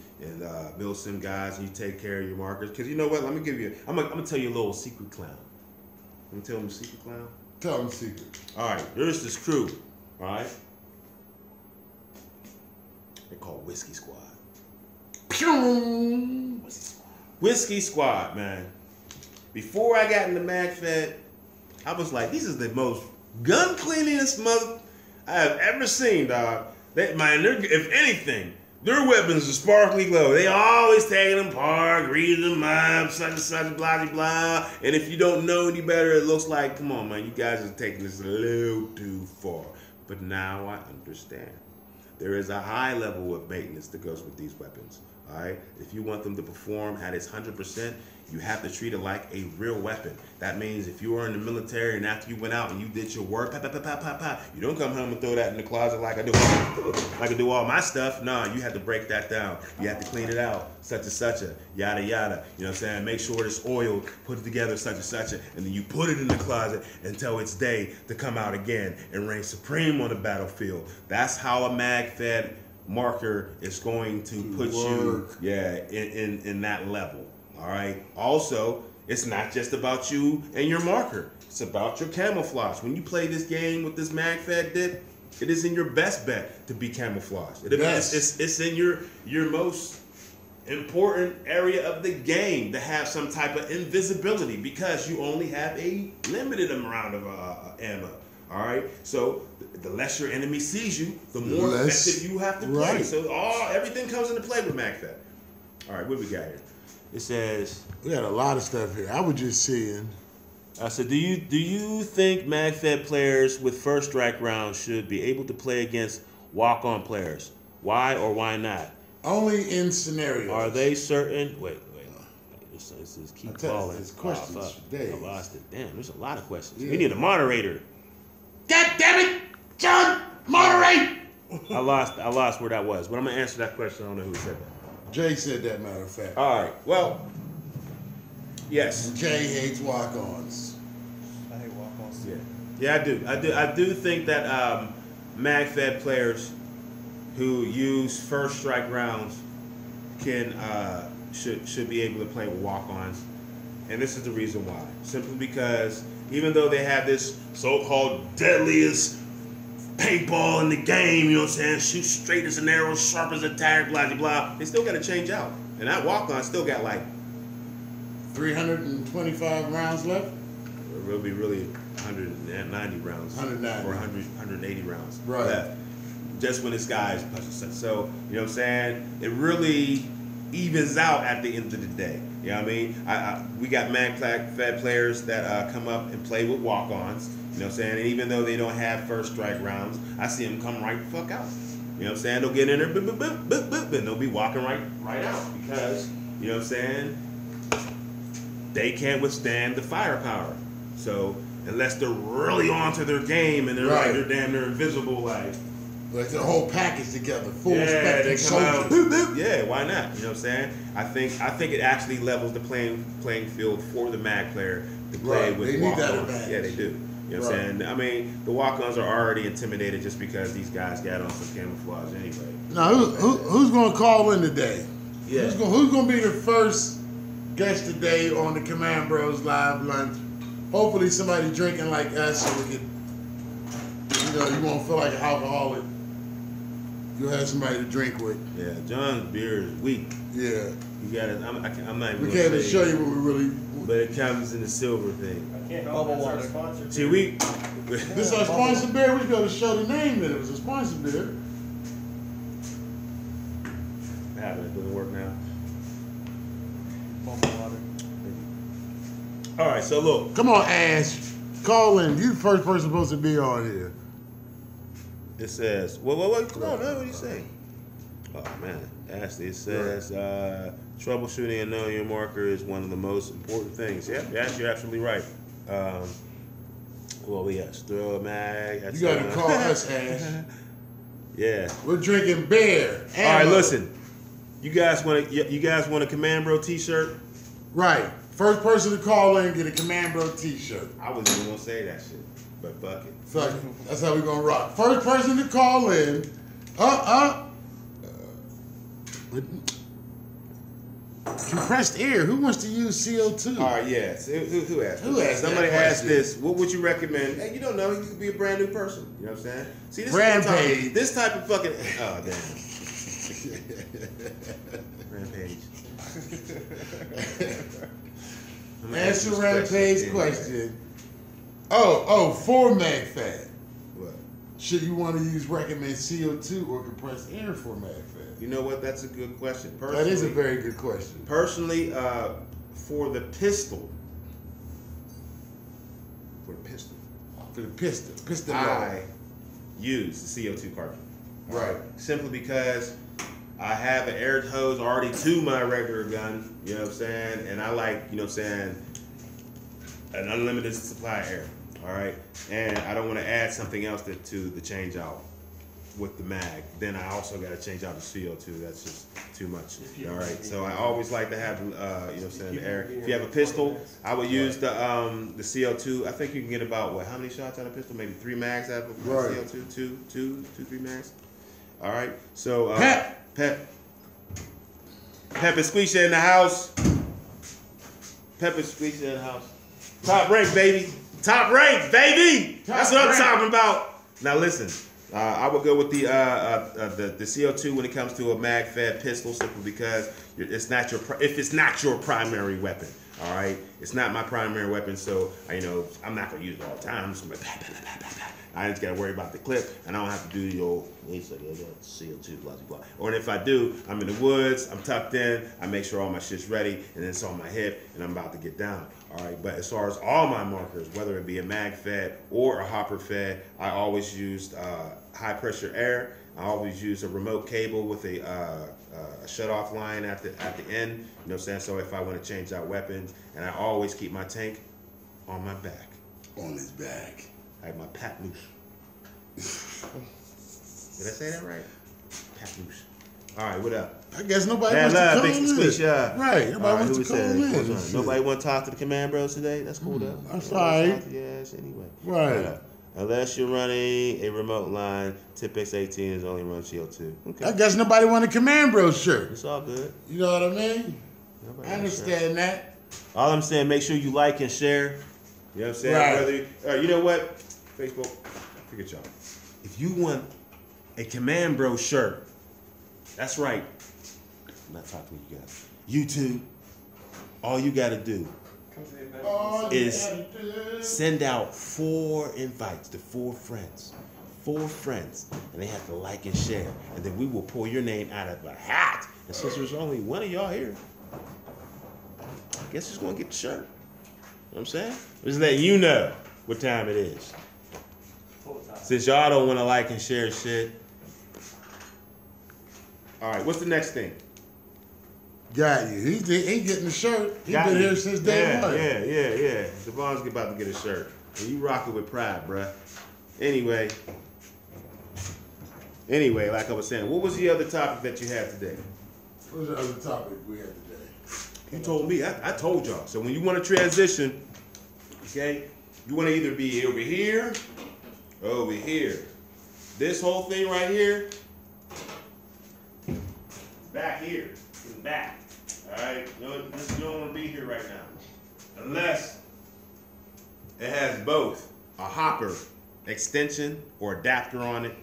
Milsim guys, and you take care of your markers. Because you know what? I'm gonna tell you a little secret clown. Let me tell them a secret clown. Tell them the secret. All right, there's this crew. All right, they're called Whiskey Squad. Pew! Whiskey Squad, man. Before I got into MagFed, I was like, these is the most gun cleanest mother I have ever seen, dog. If anything, their weapons are sparkly glow. They always taking them apart, reading them up, such and such, blah, blah, blah. And if you don't know any better, it looks like, come on, man, you guys are taking this a little too far. But now I understand. There is a high level of maintenance that goes with these weapons. All right? If you want them to perform at its 100%, you have to treat it like a real weapon. That means if you were in the military and after you went out and you did your work, you don't come home and throw that in the closet like I do all my stuff. No, you have to break that down. You have to clean it out, such and such a, yada yada. You know what I'm saying? Make sure it's oiled, put it together, such and such a, and then you put it in the closet until it's day to come out again and reign supreme on the battlefield. That's how a MagFed marker is going to put you, in that level. All right. Also, it's not just about you and your marker. It's about your camouflage. When you play this game with this MagFed dip, it is in your best bet to be camouflaged. It's in your most important area of the game to have some type of invisibility because you only have a limited amount of ammo. All right. So the less your enemy sees you, the more effective you have to play. Right. So everything comes into play with MagFed. All right. What we got here? It says, we got a lot of stuff here. I was just seeing. I said, do you think MagFed players with first strike rounds should be able to play against walk-on players? Why or why not? Only in scenarios. Are they certain? Wait. This keep calling. There's questions for days. I lost it. Damn, there's a lot of questions. Yeah. We need a moderator. God damn it, John, moderate. I lost where that was, but I'm gonna answer that question. I don't know who said that. Jay said that, matter of fact. All right. Well, yes. And Jay hates walk-ons. I hate walk-ons. Yeah, I do think that MagFed players who use first strike rounds can should be able to play with walk-ons, and this is the reason why. Simply because even though they have this so-called deadliest paintball in the game, you know what I'm saying? Shoot straight as an arrow, sharp as a tack, blah, blah, blah. They still got to change out. And that walk-on still got like 325 rounds left? It will be really 190 rounds. 190. Or 180 rounds right. left. just when this guy is pushing. So, you know what I'm saying? It really evens out at the end of the day. You know what I mean? We got mag-fed players that come up and play with walk-ons. You know what I'm saying? And even though they don't have first strike rounds, I see them come right the fuck out. You know what I'm saying? They'll get in there, boop, boop, boop, boop, boop, and they'll be walking right out because, you know what I'm saying, they can't withstand the firepower. So unless they're really onto their game and they're like they're damn near invisible, like the whole package together, full yeah, they come out. boop, boop. Yeah, why not? You know what I'm saying? I think it actually levels the playing field for the mag player to play with they need that walk-ons. advantage. Yeah, they do. You know what I'm saying? I mean, the walk-ons are already intimidated just because these guys got on some camouflage anyway. Now, who's going to call in today? Yeah. Who's going to be the first guest today on the Command Bros Live Lunch? Hopefully somebody drinking like us so we can, you won't feel like an alcoholic. You'll have somebody to drink with. Yeah, John's beer is weak. Yeah. You got it. I'm not even. We can't even show you what we really. But it comes in the silver thing. I can't help it. It's our sponsor. See, This is our sponsored beer. We should be able to show the name that it was a sponsored beer. What happened? It doesn't work now. Bubble water. All right, so look. Come on, Ash. Call in. You the first person supposed to be on here. It says, what? Come on, man. What do you say? Oh man, Ashley. It says troubleshooting and knowing your marker is one of the most important things. Yeah, you're absolutely right. Well, yes, throw a mag. You got to call us, Ash. Yeah. We're drinking beer. All right, listen. You guys want a Command Bro T-shirt? Right. First person to call in get a Command Bro T-shirt. I wasn't even gonna say that shit, but fuck it. Fuck it. That's how we're gonna rock. First person to call in. Compressed air. Who wants to use CO2? All right, yeah. So who asked? Who asked Somebody that asked question? this. What would you recommend? Hey, you don't know. You could be a brand new person. You know what I'm saying? See, this Rampage. This type of fucking. Oh damn. Rampage. Answer Rampage question. For MagFat. What? Should you want to recommend CO2 or compressed air for MagFat? You know what? That's a good question. That is a very good question. Personally, for the pistol. Pistol. I use the CO2 cartridge. Right. Simply because I have an air hose already to my regular gun, you know what I'm saying? And I like, you know what I'm saying, an unlimited supply of air, all right? And I don't want to add something else to the change out with the mag. Then I also got to change out the CO2. That's just too much, all right? So I always like to have, you know what I'm saying, the air. If you have a pistol, I would use the CO2. I think you can get about, how many shots out of a pistol? Maybe 3 mags out of CO2? Two, 3 mags? All right, so Pep and Squeezy in the house. Pep and Squeezy in the house. Top rank, baby. Top rank, baby. That's what I'm talking about. Now listen, I would go with the CO2 when it comes to a mag-fed pistol, simply because it's not your primary weapon. All right, it's not my primary weapon, so I'm not gonna use it all the time. So I just gotta worry about the clip, and I don't have to do the old CO2 blah blah blah. Or if I do, I'm in the woods, I'm tucked in, I make sure all my shit's ready, and then it's on my hip, and I'm about to get down. All right, but as far as all my markers, whether it be a mag fed or a hopper fed, I always used high pressure air. I always use a remote cable with a shut-off line at the end. You know what I'm saying? So if I want to change out weapons, and I always keep my tank on my back. On his back. I have my papoose. Did I say that right? Papoose. All right, what up? I guess nobody wants to call in. Right, nobody wants to call in. Nobody want to talk to the Command Bros today? That's cool, though. That's all right. Yes, anyway. Right. Unless you're running a remote line, Tip-X18 is only run CO2. Okay. I guess nobody want a Command Bros shirt. It's all good. You know what I mean? I understand that. All I'm saying, make sure you like and share. You know what I'm saying? Right. You know what? Facebook, forget y'all. If you want a Command Bro shirt, that's right. I'm not talking to you guys. YouTube, all you got to do is send out 4 invites to 4 friends. 4 friends, and they have to like and share, and then we will pull your name out of a hat. And since there's only one of y'all here, I guess who's gonna get the shirt? You know what I'm saying? Just letting you know what time it is. Since y'all don't want to like and share shit. All right, what's the next thing? Got you. He getting the shirt. He Got been you. here since day one. Yeah. Devon's about to get a shirt. And you rock it with pride, bruh. Anyway, like I was saying, what was the other topic that you had today? What was the other topic we had today? You told me. I told y'all. So when you want to transition, okay, you want to either be over here or over here. This whole thing right here, back here, in the back. All right, you don't want to be here right now, unless it has both a hopper extension or adapter on it,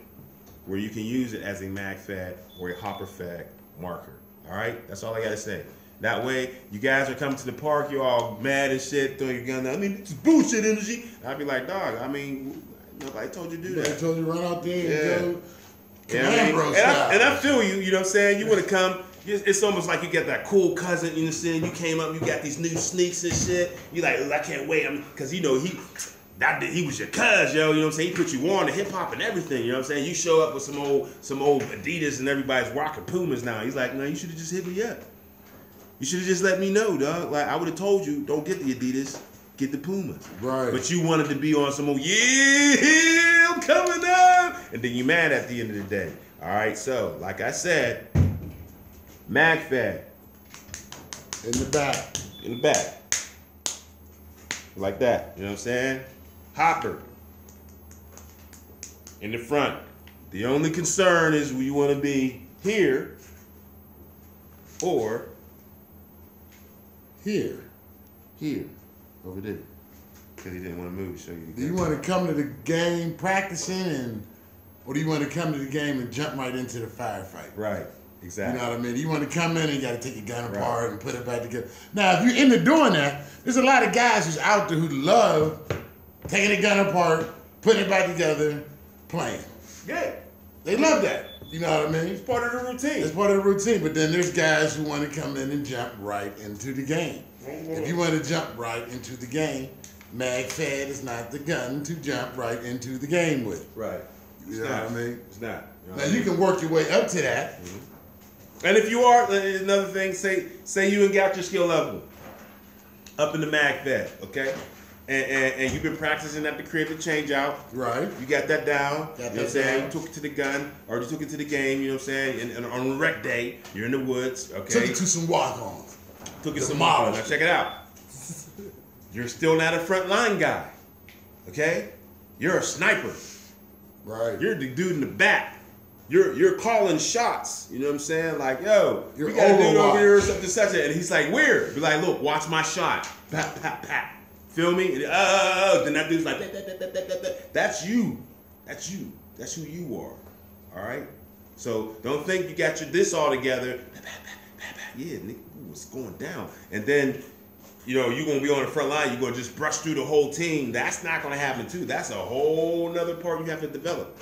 where you can use it as a mag fag or a hopper fag marker. All right, that's all I gotta say. That way, you guys are coming to the park, you're all mad and shit, throwing your gun down. I mean, it's bullshit energy. I'd be like, dog, I mean, nobody told you to do that. I told you to run out there and go. Yeah, I mean, and I feel you, you know what I'm saying? You want to come, it's almost like you get that cool cousin, you know what I'm saying? You came up, you got these new sneaks and shit. You like, I can't wait. I mean, because, you know, he was your cuz, yo, you know what I'm saying? He put you on to hip hop and everything, you know what I'm saying? You show up with some old Adidas and everybody's rocking Pumas now. He's like, no, you should have just hit me up. You should have just let me know, dog. Like, I would have told you, don't get the Adidas, get the Pumas. Right. But you wanted to be on some old, yeah, I'm coming up. And then you mad at the end of the day. All right, so, like I said, MagFag. In the back. In the back. Like that, you know what I'm saying? Hopper. In the front. The only concern is you want to be here or here. Over there. Because he didn't want to move, so you. Do you want to come to the game practicing, or do you want to come to the game and jump right into the firefight? Right, exactly. You know what I mean? You want to come in and you got to take your gun apart and put it back together. Now, if you're into doing that, there's a lot of guys who's out there who love taking the gun apart, putting it back together, playing. Yeah. They love that. You know what I mean? It's part of the routine. It's part of the routine. But then there's guys who want to come in and jump right into the game. If you want to jump right into the game, MagFed is not the gun to jump right into the game with. Right. You know what I mean? It's not. Now you can work your way up to that. Mm-hmm. And if you are, another thing, say you ain't got your skill level up in the MagFed, okay? And you've been practicing at the crib to change out. Right. You got that down. Got you know that what I'm saying? down. You took it to the gun, or you took it to the game, you know what I'm saying? And on a rec day, you're in the woods, okay? Took it to some walk-ons. Took it some models. Now check it out. You're still not a front line guy, okay? You're a sniper. Right. You're the dude in the back. You're calling shots. You know what I'm saying? Like, yo, You're we got a dude Overwatch. over here or something such a, and he's like, where? Be like, look, watch my shot. Pat, pat, pat. Feel me? And, then that dude's like, that's you. That's you. That's who you are. All right? So don't think you got this all together. Yeah, nigga, what's going down? And then, you know, you're going to be on the front line. You're going to just brush through the whole team. That's not going to happen, too. That's a whole nother part you have to develop.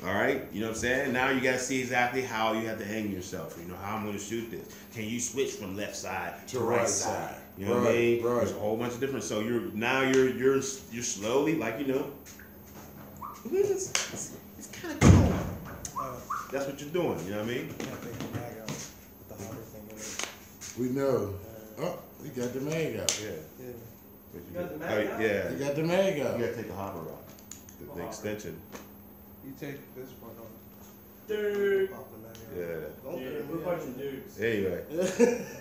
All right? You know what I'm saying? Now you got to see exactly how you have to hang yourself. You know, how I'm going to shoot this. Can you switch from left side to right side? You know what I mean? Right. There's a whole bunch of different. So you're slowly, like, you know, it's kind of cool. That's what you're doing. You know what I mean? We know. Oh, we got the mag out. Yeah. You got the mag out? Yeah. We got the mag out. You gotta take the hopper out. The extension. You take this one off. Dude. Pop the mag out. Yeah. Dude, we're a bunch of dudes. Anyway.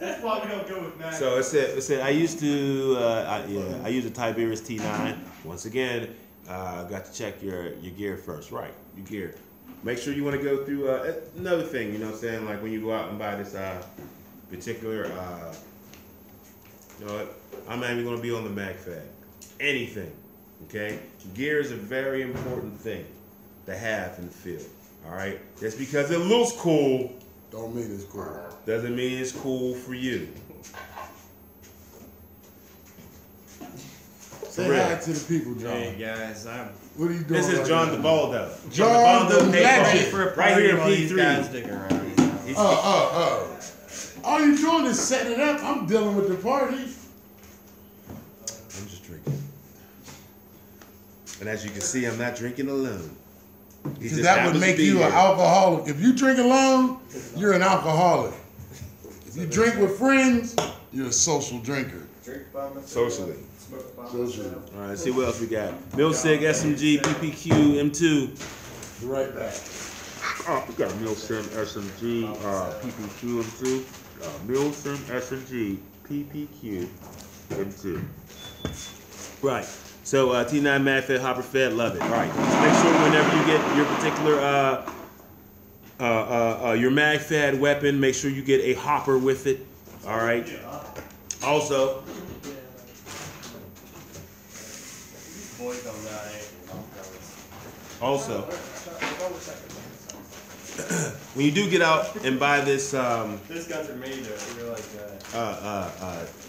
That's why we don't go with mag. So it said I used to I use a Tiberius T9. Once again, got to check your gear first. Right, your gear. Make sure you want to go through another thing, you know what I'm saying? Like when you go out and buy this particular you know what? I'm not even gonna be on the MagFag. Anything. Okay? Gear is a very important thing to have in the field. Alright? Just because it looks cool Don't mean it's cool. doesn't mean it's cool for you. Say real. hi to the people, John. Hey guys, What are you doing? This is right John now? DeBaldo. John the DeBaldo Magic. Payphone. Right here in while these guys P3. stick around. You know? All you doing is setting it up. I'm dealing with the party. I'm just drinking. And as you can see, I'm not drinking alone. He Because just that would happens to make be you here. an alcoholic. If you drink alone, you're an alcoholic. If you drink with friends, you're a social drinker. Drink by myself. Socially. Smoke by Socially. myself. All right, let's see what else we got. Milsig, SMG, PPQ, M2. Be right back. Oh, we got Milsim, SMG, PPQ, M2. Milsim, SMG, PPQ, M2. Right. So T9 Mag Fed, Hopper Fed, love it. All right. Just make sure whenever you get your particular your Mag Fed weapon, make sure you get a hopper with it. All right. Also, Boys don't die. also, when you do get out and buy this These guns are made they're like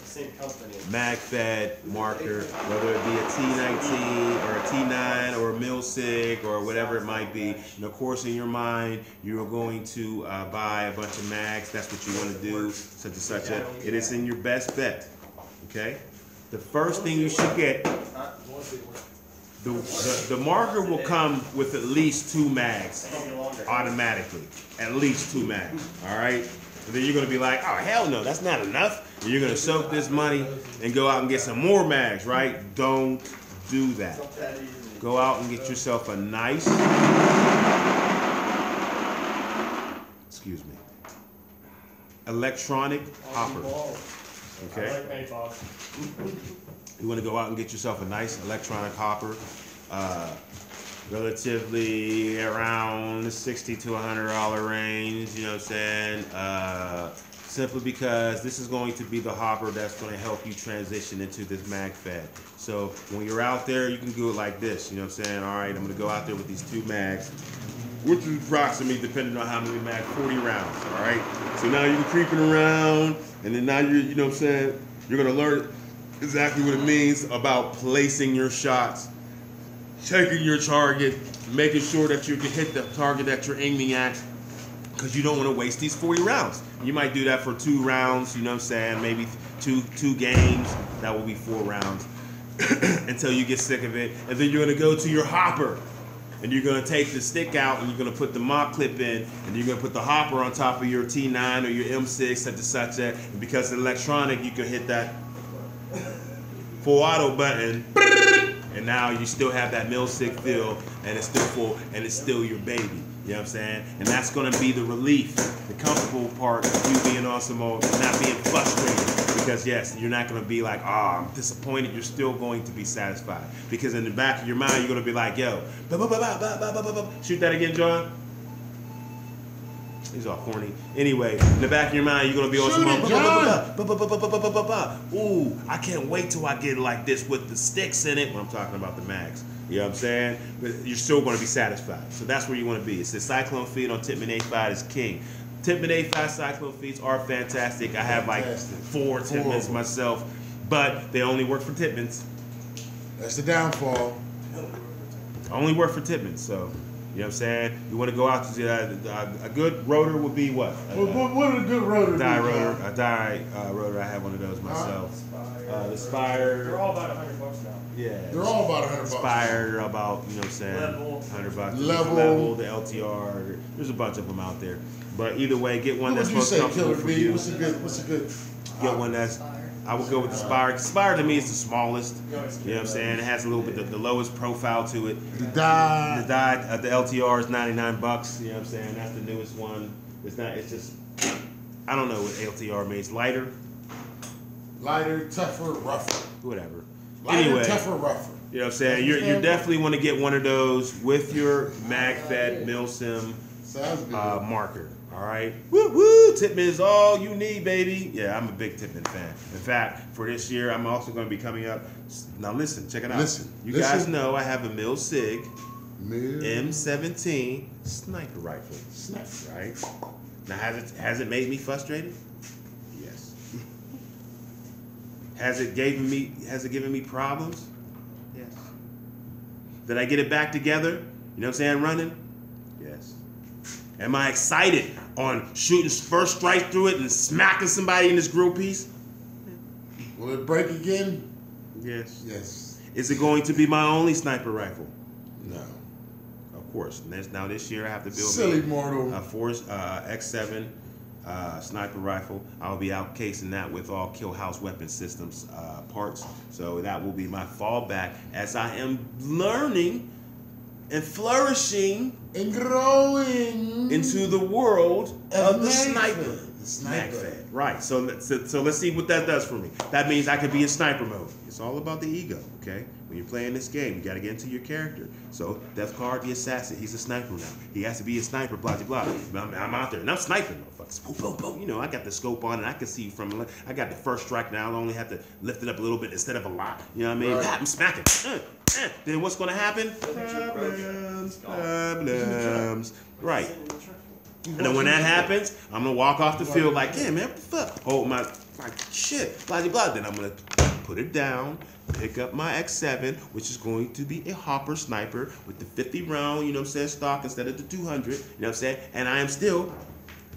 same company. Mag Fed marker, whether it be a T19 or a T9 or a Milsig or whatever it might be, and of course in your mind you're going to buy a bunch of mags. That's what you want to do, such and such. It is in your best bet. Okay, the first thing you should get, the marker will come with at least 2 mags automatically, at least 2 mags. All right. And then you're going to be like, oh, hell no, that's not enough. And you're going to soak this money and go out and get some more mags, right? Don't do that. Go out and get yourself a nice, excuse me, electronic hopper. Okay? I like paintballs. You want to go out and get yourself a nice electronic hopper. Relatively around the $60 to $100 range, you know what I'm saying? Simply because this is going to be the hopper that's going to help you transition into this mag fed. So when you're out there, you can do it like this, you know what I'm saying? All right, I'm going to go out there with these 2 mags, which is approximately, depending on how many mags, 40 rounds, all right? So now you're creeping around, and then now you're, you know what I'm saying? You're going to learn exactly what it means about placing your shots, checking your target, making sure that you can hit the target that you're aiming at, because you don't want to waste these 40 rounds. You might do that for 2 rounds, you know what I'm saying? Maybe two games, that will be 4 rounds until you get sick of it. And then you're going to go to your hopper, and you're going to take the stick out, and you're going to put the mop clip in, and you're going to put the hopper on top of your T9 or your M6, such and such that. And because it's electronic, you can hit that full auto button, and now you still have that Milsig feel, and it's still full, and it's still your baby. You know what I'm saying? And that's going to be the relief, the comfortable part of you being on some mode, not being frustrated. Because yes, you're not going to be like, oh, I'm disappointed. You're still going to be satisfied. Because in the back of your mind, you're going to be like, yo, shoot that again, John. He's all corny. Anyway, in the back of your mind, you're going to be on some ooh, I can't wait till I get like this with the sticks in it when I'm talking about the mags. You know what I'm saying? But you're still going to be satisfied. So that's where you want to be. It's the Cyclone feed on Titman A5 is king. Titman A5 Cyclone feeds are fantastic. I have like 4 Titmans myself, but they only work for Titmans. That's the downfall. Only work for Titmans, so. You know what I'm saying? You want to go out to a good rotor would be what? What are the good rotors? A die rotor. I have one of those myself. The Spire. They're all about $100 now. Yeah. They're all about $100. Spire, they're about, you know what I'm saying? Level. $100. Level. The LTR. There's a bunch of them out there. But either way, get one What that's would you most say, comfortable Killer for B? you. What's a good? Get one that's. I would go with the Spire. Spire to me is the smallest. You know what I'm saying? It has a little bit the lowest profile to it. The die. The LTR is $99. You know what I'm saying? That's the newest one. It's not. It's just. I don't know what LTR means. Lighter. Lighter, tougher, rougher. Whatever. Lighter, Anyway, tougher, rougher. you know what I'm saying? You definitely want to get one of those with your MagFed Milsim Sounds good. marker. All right. Woo woo. Titman is all you need, baby. Yeah, I'm a big Titman fan. In fact, for this year, I'm also going to be coming up. Now listen, check it out. You guys know I have a Milsig M17 sniper rifle. Sniper, right? Now has it made me frustrated? Yes. Has it given me problems? Yes. Did I get it back together? You know what I'm saying? Running? Yes. Am I excited on shooting first strike through it and smacking somebody in this grill piece? Will it break again? Yes. Yes. Is it going to be my only sniper rifle? No. Of course. Now this year I have to build Silly me mortal. a Force X7 sniper rifle. I'll be outcasing that with all kill house weapon systems parts. So that will be my fallback as I am learning and flourishing And growing into the world of the sniper. sniper. The sniper. MagFed. Right. So let's see what that does for me. That means I can be in sniper mode. It's all about the ego, okay? When you're playing this game, you got to get into your character. So Death Card, the assassin, he's a sniper now. He has to be a sniper, blah, blah, blah. I'm out there, and I'm sniping, motherfuckers. Boom, boom, boom. You know, I got the scope on, and I can see from, I got the first strike now. I only have to lift it up a little bit instead of a lot. You know what I mean? Right. I'm smacking. Then what's going to happen? Problems. Right. And then when that happens, I'm gonna walk off the field like, yeah, man, what the fuck? Hold my shit, blah, blah, blah. Then I'm gonna put it down, pick up my X7, which is going to be a hopper sniper with the 50 round, you know what I'm saying, stock instead of the 200, you know what I'm saying? And I am still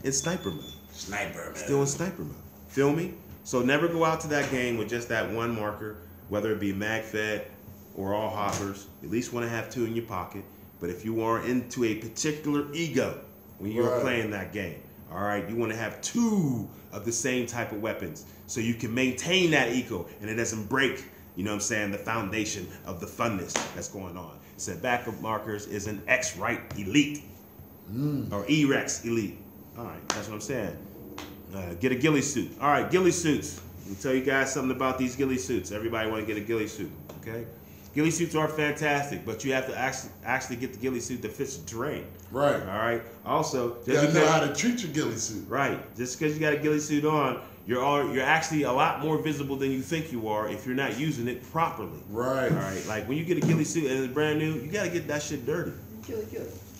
in sniper mode. Sniper, man. Still in sniper mode. Feel me? So never go out to that game with just that one marker, whether it be MagFed or all hoppers. You at least want to have two in your pocket. But if you are into a particular ego, when you're playing that game, all right, you want to have two of the same type of weapons so you can maintain that eco and it doesn't break, you know what I'm saying, the foundation of the funness that's going on. So backup markers is an X-Right Elite or E-Rex Elite. All right, that's what I'm saying. Get a ghillie suit. All right, ghillie suits. Let me tell you guys something about these ghillie suits. Everybody want to get a ghillie suit, okay? Ghillie suits are fantastic, but you have to actually get the ghillie suit that fits the terrain. Right. All right. Also, You gotta know how to treat your ghillie suit. right, just because you got a ghillie suit on, you're actually a lot more visible than you think you are if you're not using it properly. Right. All right. Like when you get a ghillie suit and it's brand new, you got to get that shit dirty.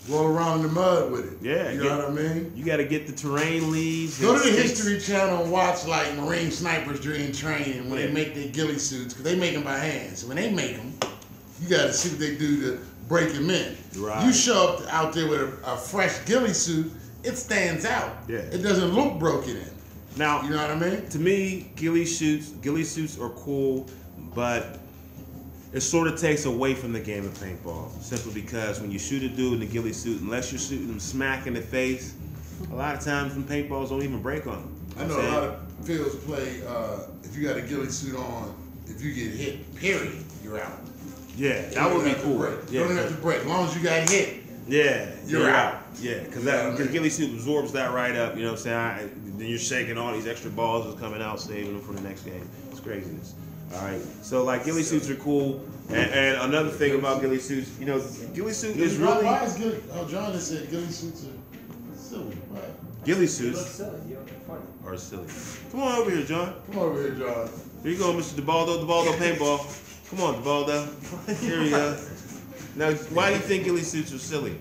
Roll around in the mud with it. Yeah. You know what I mean? You got to get the terrain leaves. Go and to the sticks. History Channel and watch like Marine snipers during training when they Yeah. make their ghillie suits, because they make them by hand. So when they make them, you got to see what they do to break them in. Right. You show up out there with a fresh ghillie suit, it stands out. Yeah. It doesn't look broken in. Now, You know what I mean? to me, ghillie suits are cool, but it sort of takes away from the game of paintball. Simply because when you shoot a dude in a ghillie suit, unless you're shooting him smack in the face, a lot of times them paintballs don't even break on him. I know a lot of fields play, if you got a ghillie suit on, if you get hit, period, you're out. Yeah, You that would don't be have to cool. break. You Yeah, don't have to break. As long as you got hit, yeah, You're out. Yeah, because You know what I mean? ghillie suit absorbs that right up. You know what I'm saying? Then you're shaking all these extra balls is coming out, saving them for the next game. It's craziness. All right, so like ghillie suits are cool, and another thing about ghillie suits, you know, ghillie suit is really Why is ghillie? Oh, John just said ghillie suits are silly. Right? ghillie You look suits silly. You look funny. are silly. Come on over here, John. Come over here, John. Here you go, Mr. DeBaldo paintball. Come on, DeBaldo. Here we go. Now, why do you think ghillie suits are silly?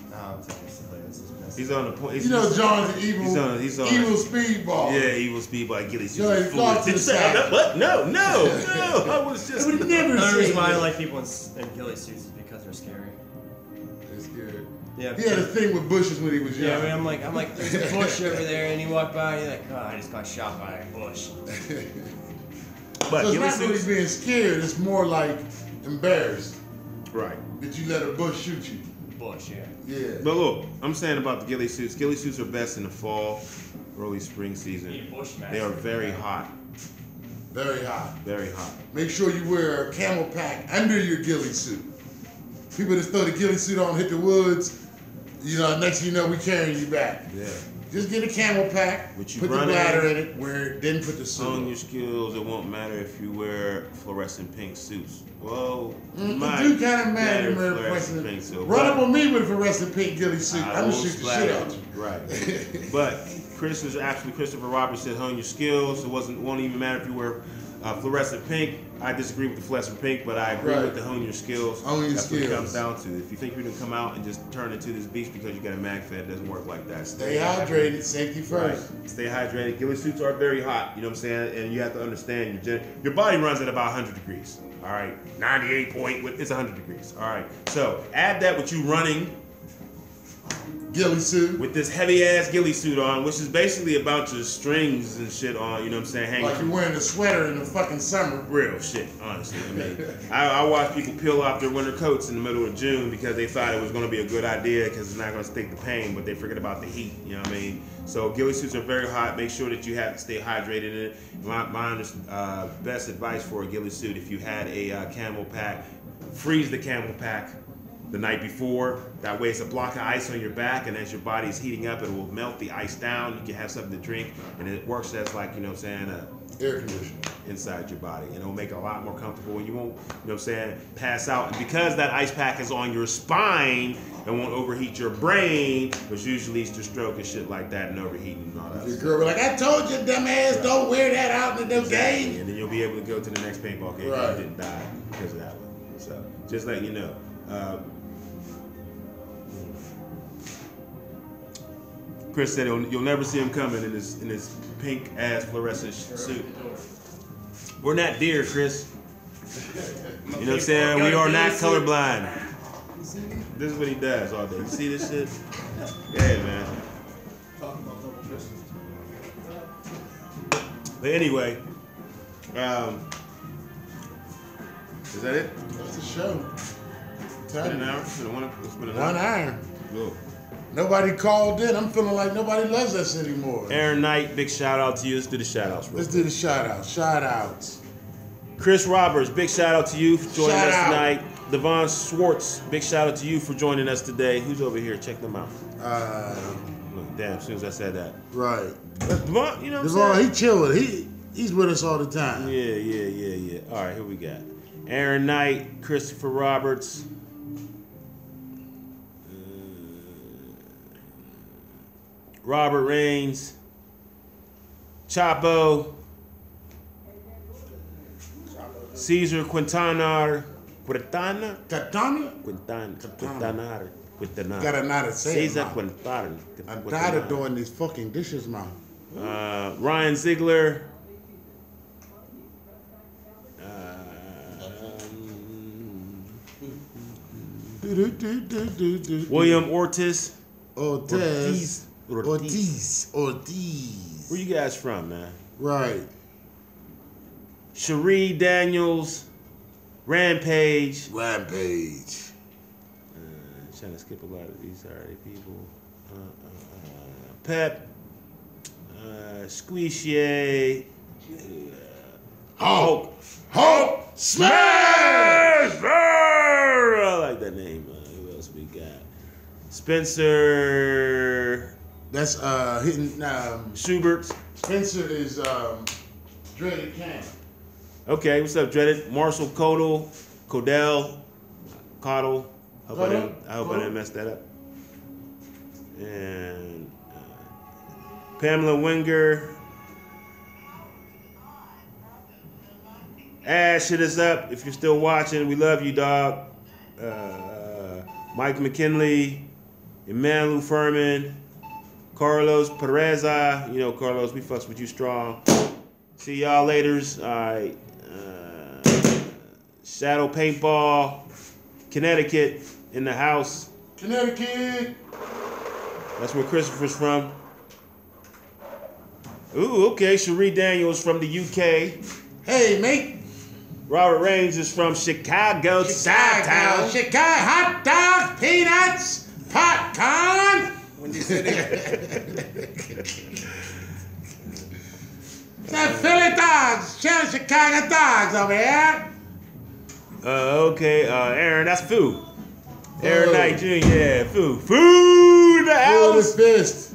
No, I'm taking silly. This is messy. He's on the point. You know John's an evil, he's on evil speedball. Yeah, evil speedball ghillie suits. Yo, are he flopped foolish. to the side. What? No. I was just. I would never Another say reason why I that. like people in ghillie suits is because they're scary. That's good. Yeah. He had a thing with bushes when he was young. Yeah, I mean, I'm like, there's a bush over there, and you walk by, and you're like, oh, I just got shot by a bush. But So it's ghillie not really suits. being scared. It's more like embarrassed Right. that you let a bush shoot you. Bush, yeah. Yeah. But look, I'm saying about the ghillie suits. Ghillie suits are best in the fall, early spring season. They are very hot. Very hot. Very hot. Make sure you wear a camel pack under your ghillie suit. People just throw the ghillie suit on, hit the woods. You know, next thing you know, we carrying you back. Yeah. Just get a camel pack, But you put the run bladder in- in it, then put the suit On on. your skills, it won't matter if you wear fluorescent pink suits. Well, it It might do kind of matter, if man. fluorescent pink suit. Run up but on me with a fluorescent pink ghillie suit. I I'm will gonna shoot the splatter shit out you. Right. But Christopher Roberts said hone your skills. It won't even matter if you wear Fluorescent pink, I disagree with the fluorescent pink, but I agree Right. with the hone your skills. Hone your That's what it skills. comes down to. If you think you're gonna come out and just turn into this beast because you got a mag fed, it doesn't work like that. Stay hydrated. Safety Right. first. Stay hydrated. Ghillie suits are very hot, you know what I'm saying? And you have to understand your body runs at about 100 degrees. All right. 98 point, it's 100 degrees. All right. So add that with you running Ghillie suit. with this heavy ass ghillie suit on, which is basically a bunch of strings and shit on, you know what I'm saying? Hanging Like you're wearing a sweater in the fucking summer. real shit, honestly. I mean, I watch people peel off their winter coats in the middle of June because they thought it was going to be a good idea because it's not going to stick the pain, but they forget about the heat. You know what I mean? So ghillie suits are very hot. Make sure that you have to stay hydrated in it. My best advice for a ghillie suit: if you had a camel pack, freeze the camel pack the night before. That way it's a block of ice on your back, and as your body is heating up, it will melt the ice down. You can have something to drink, and it works as like, you know what I'm saying, Air conditioner. inside your body, and it'll make it a lot more comfortable, and you won't, you know what I'm saying, pass out. And because that ice pack is on your spine, it won't overheat your brain, which usually leads to stroke and shit like that, and overheating and all that. Your girl be like, I told you, dumbass, don't wear that out in the Exactly. game. And then you'll be able to go to the next paintball game Right. and you didn't die because of that one. So just letting you know. Chris said you'll never see him coming in his pink ass fluorescent suit. We're not deer, Chris. You know what I'm saying? We are not colorblind. This is what he does all day. You see this shit? Yeah, man. Talking about double fists. But anyway, is that it? That's the show. It's been an hour. It's been an One hour. iron. Cool. Nobody called in. I'm feeling like nobody loves us anymore. Aaron Knight, big shout out to you. Let's do the shout outs. Let's do the shout outs. Shout outs. Chris Roberts, big shout out to you for joining Shout us out. tonight. Devon Schwartz, big shout out to you for joining us today. Who's over here? Check them out. Look, damn, as soon as I said that. Right. Devon, you know what I'm Devon, saying? he chilling. He's with us all the time. Yeah. All right, here we got Aaron Knight, Christopher Roberts. Robert Raines, Chapo, Caesar Quintanar, Katana? Quintanar. Gotta know how to say it, Caesar man. Quintanar. I'm tired of doing these fucking dishes, man. Ryan Ziegler. William Ortiz. Ortiz. Ortiz. Where you guys from, man? Right. Cherie Daniels. Rampage. Rampage. Trying to skip a lot of these already, people. Pep. Squeezier. Hulk. Smash! I like that name. Who else we got? Spencer That's hitting. Schubert. Spencer is Dreaded Cam. Okay, what's up, Dreaded? Marshall Codell. Cottle. I hope I didn't mess that up. And Pamela Winger. Ash, hit us up if you're still watching. We love you, dog. Mike McKinley, Emmanuel Furman, Carlos Pereza. You know, Carlos, we fucks with you strong. See y'all laters. All right. Shadow Paintball, Connecticut, in the house. Connecticut. That's where Christopher's from. Ooh, okay. Cherie Daniels from the UK. Hey, mate. Robert Raines is from Chicago, Chi-Town. Chicago. Hot dogs, peanuts, popcorn. When you said it, That Philly dogs. Chicago dogs over here. Okay, Aaron, that's Foo. Aaron Knight Jr., yeah, Foo. Foo in the Hold his house. fist.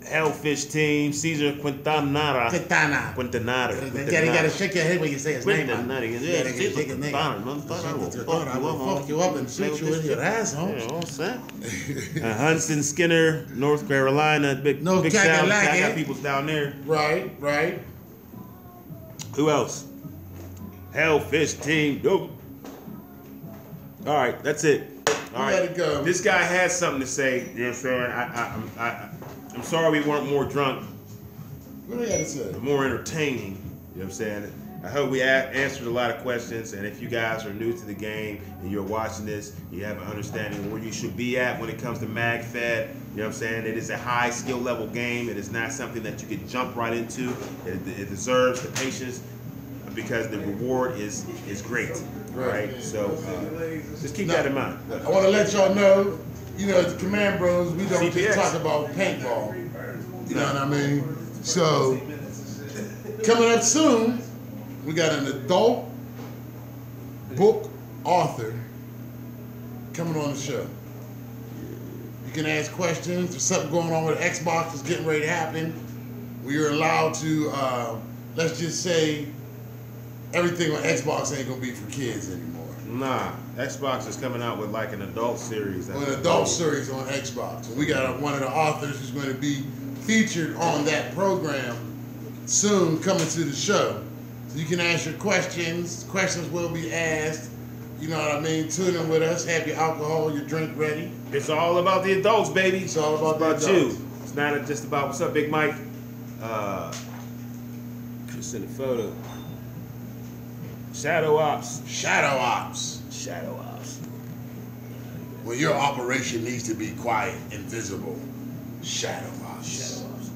Hellfish team, Caesar Quintanara. Katana. Quintanara. You gotta shake your head when you say his name. Man. Quintanara. You Yeah, gotta Caesar shake his name. Quintanara. I will fuck you up and shoot you in your asshole. You know what I'm saying? Hudson Skinner, North Carolina. Big No shout out. I Kakalaki. got people down there. Right. Who else? Hellfish team. Nope. All right, that's it. All right. Let it go. This guy has something to say. You know what I'm saying? I'm sorry we weren't more drunk, What do you got to say? more entertaining. You know what I'm saying? I hope we answered a lot of questions, and if you guys are new to the game and you're watching this, you have an understanding of where you should be at when it comes to MagFed. You know what I'm saying? It is a high skill level game. It is not something that you can jump right into. It deserves the patience because the reward is great. Right? So just keep that in mind. I want to let y'all know, you know, as the Command Bros, we don't CPX. just talk about paintball. You know what I mean? So, coming up soon, we got an adult book author coming on the show. You can ask questions. There's something going on with Xbox that's getting ready to happen. We are allowed to, let's just say, everything on Xbox ain't gonna be for kids anymore. Nah, Xbox is coming out with like an adult series. An adult series on Xbox. And we got one of the authors who's going to be featured on that program soon coming to the show. So you can ask your questions. Questions will be asked. You know what I mean? Tune in with us. Have your alcohol, your drink ready. It's all about the adults, baby. It's all about the adults. you. It's not just about what's up, Big Mike. Just send a photo. Shadow Ops. Shadow Ops. Shadow Ops. When your operation needs to be quiet and visible. Shadow Ops. Shadow Ops.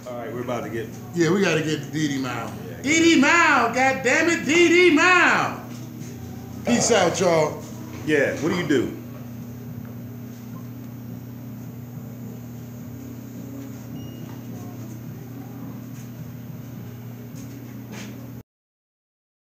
All right, we're about to get. Yeah, we got to get to Dee Mile. Yeah, Dee Mile, goddammit, Dee Mile. Peace out, y'all. Yeah, what do you do?